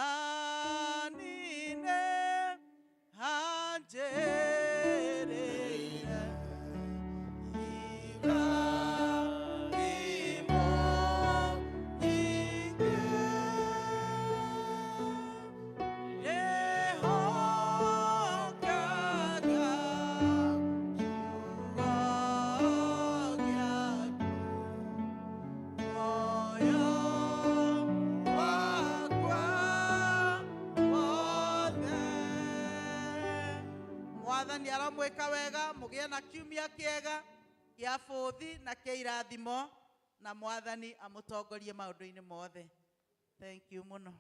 mwathani nĩ anjĩrĩire iga imo mwathani aramwĩka wega mũgĩe na kiumia kĩega gĩa bũthi na kĩa irathimo na mwathani amũtongorie maũndũ-inĩ mothe. Thank you mũno.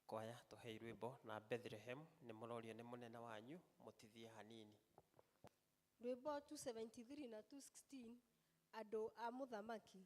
Kwaya tuhei rwĩmbo na Bethlehem nĩ mũrorio nĩ mũnene wanyu mũtithie hanini. Rwĩmbo 273 na 216 andũ a mũthamaki.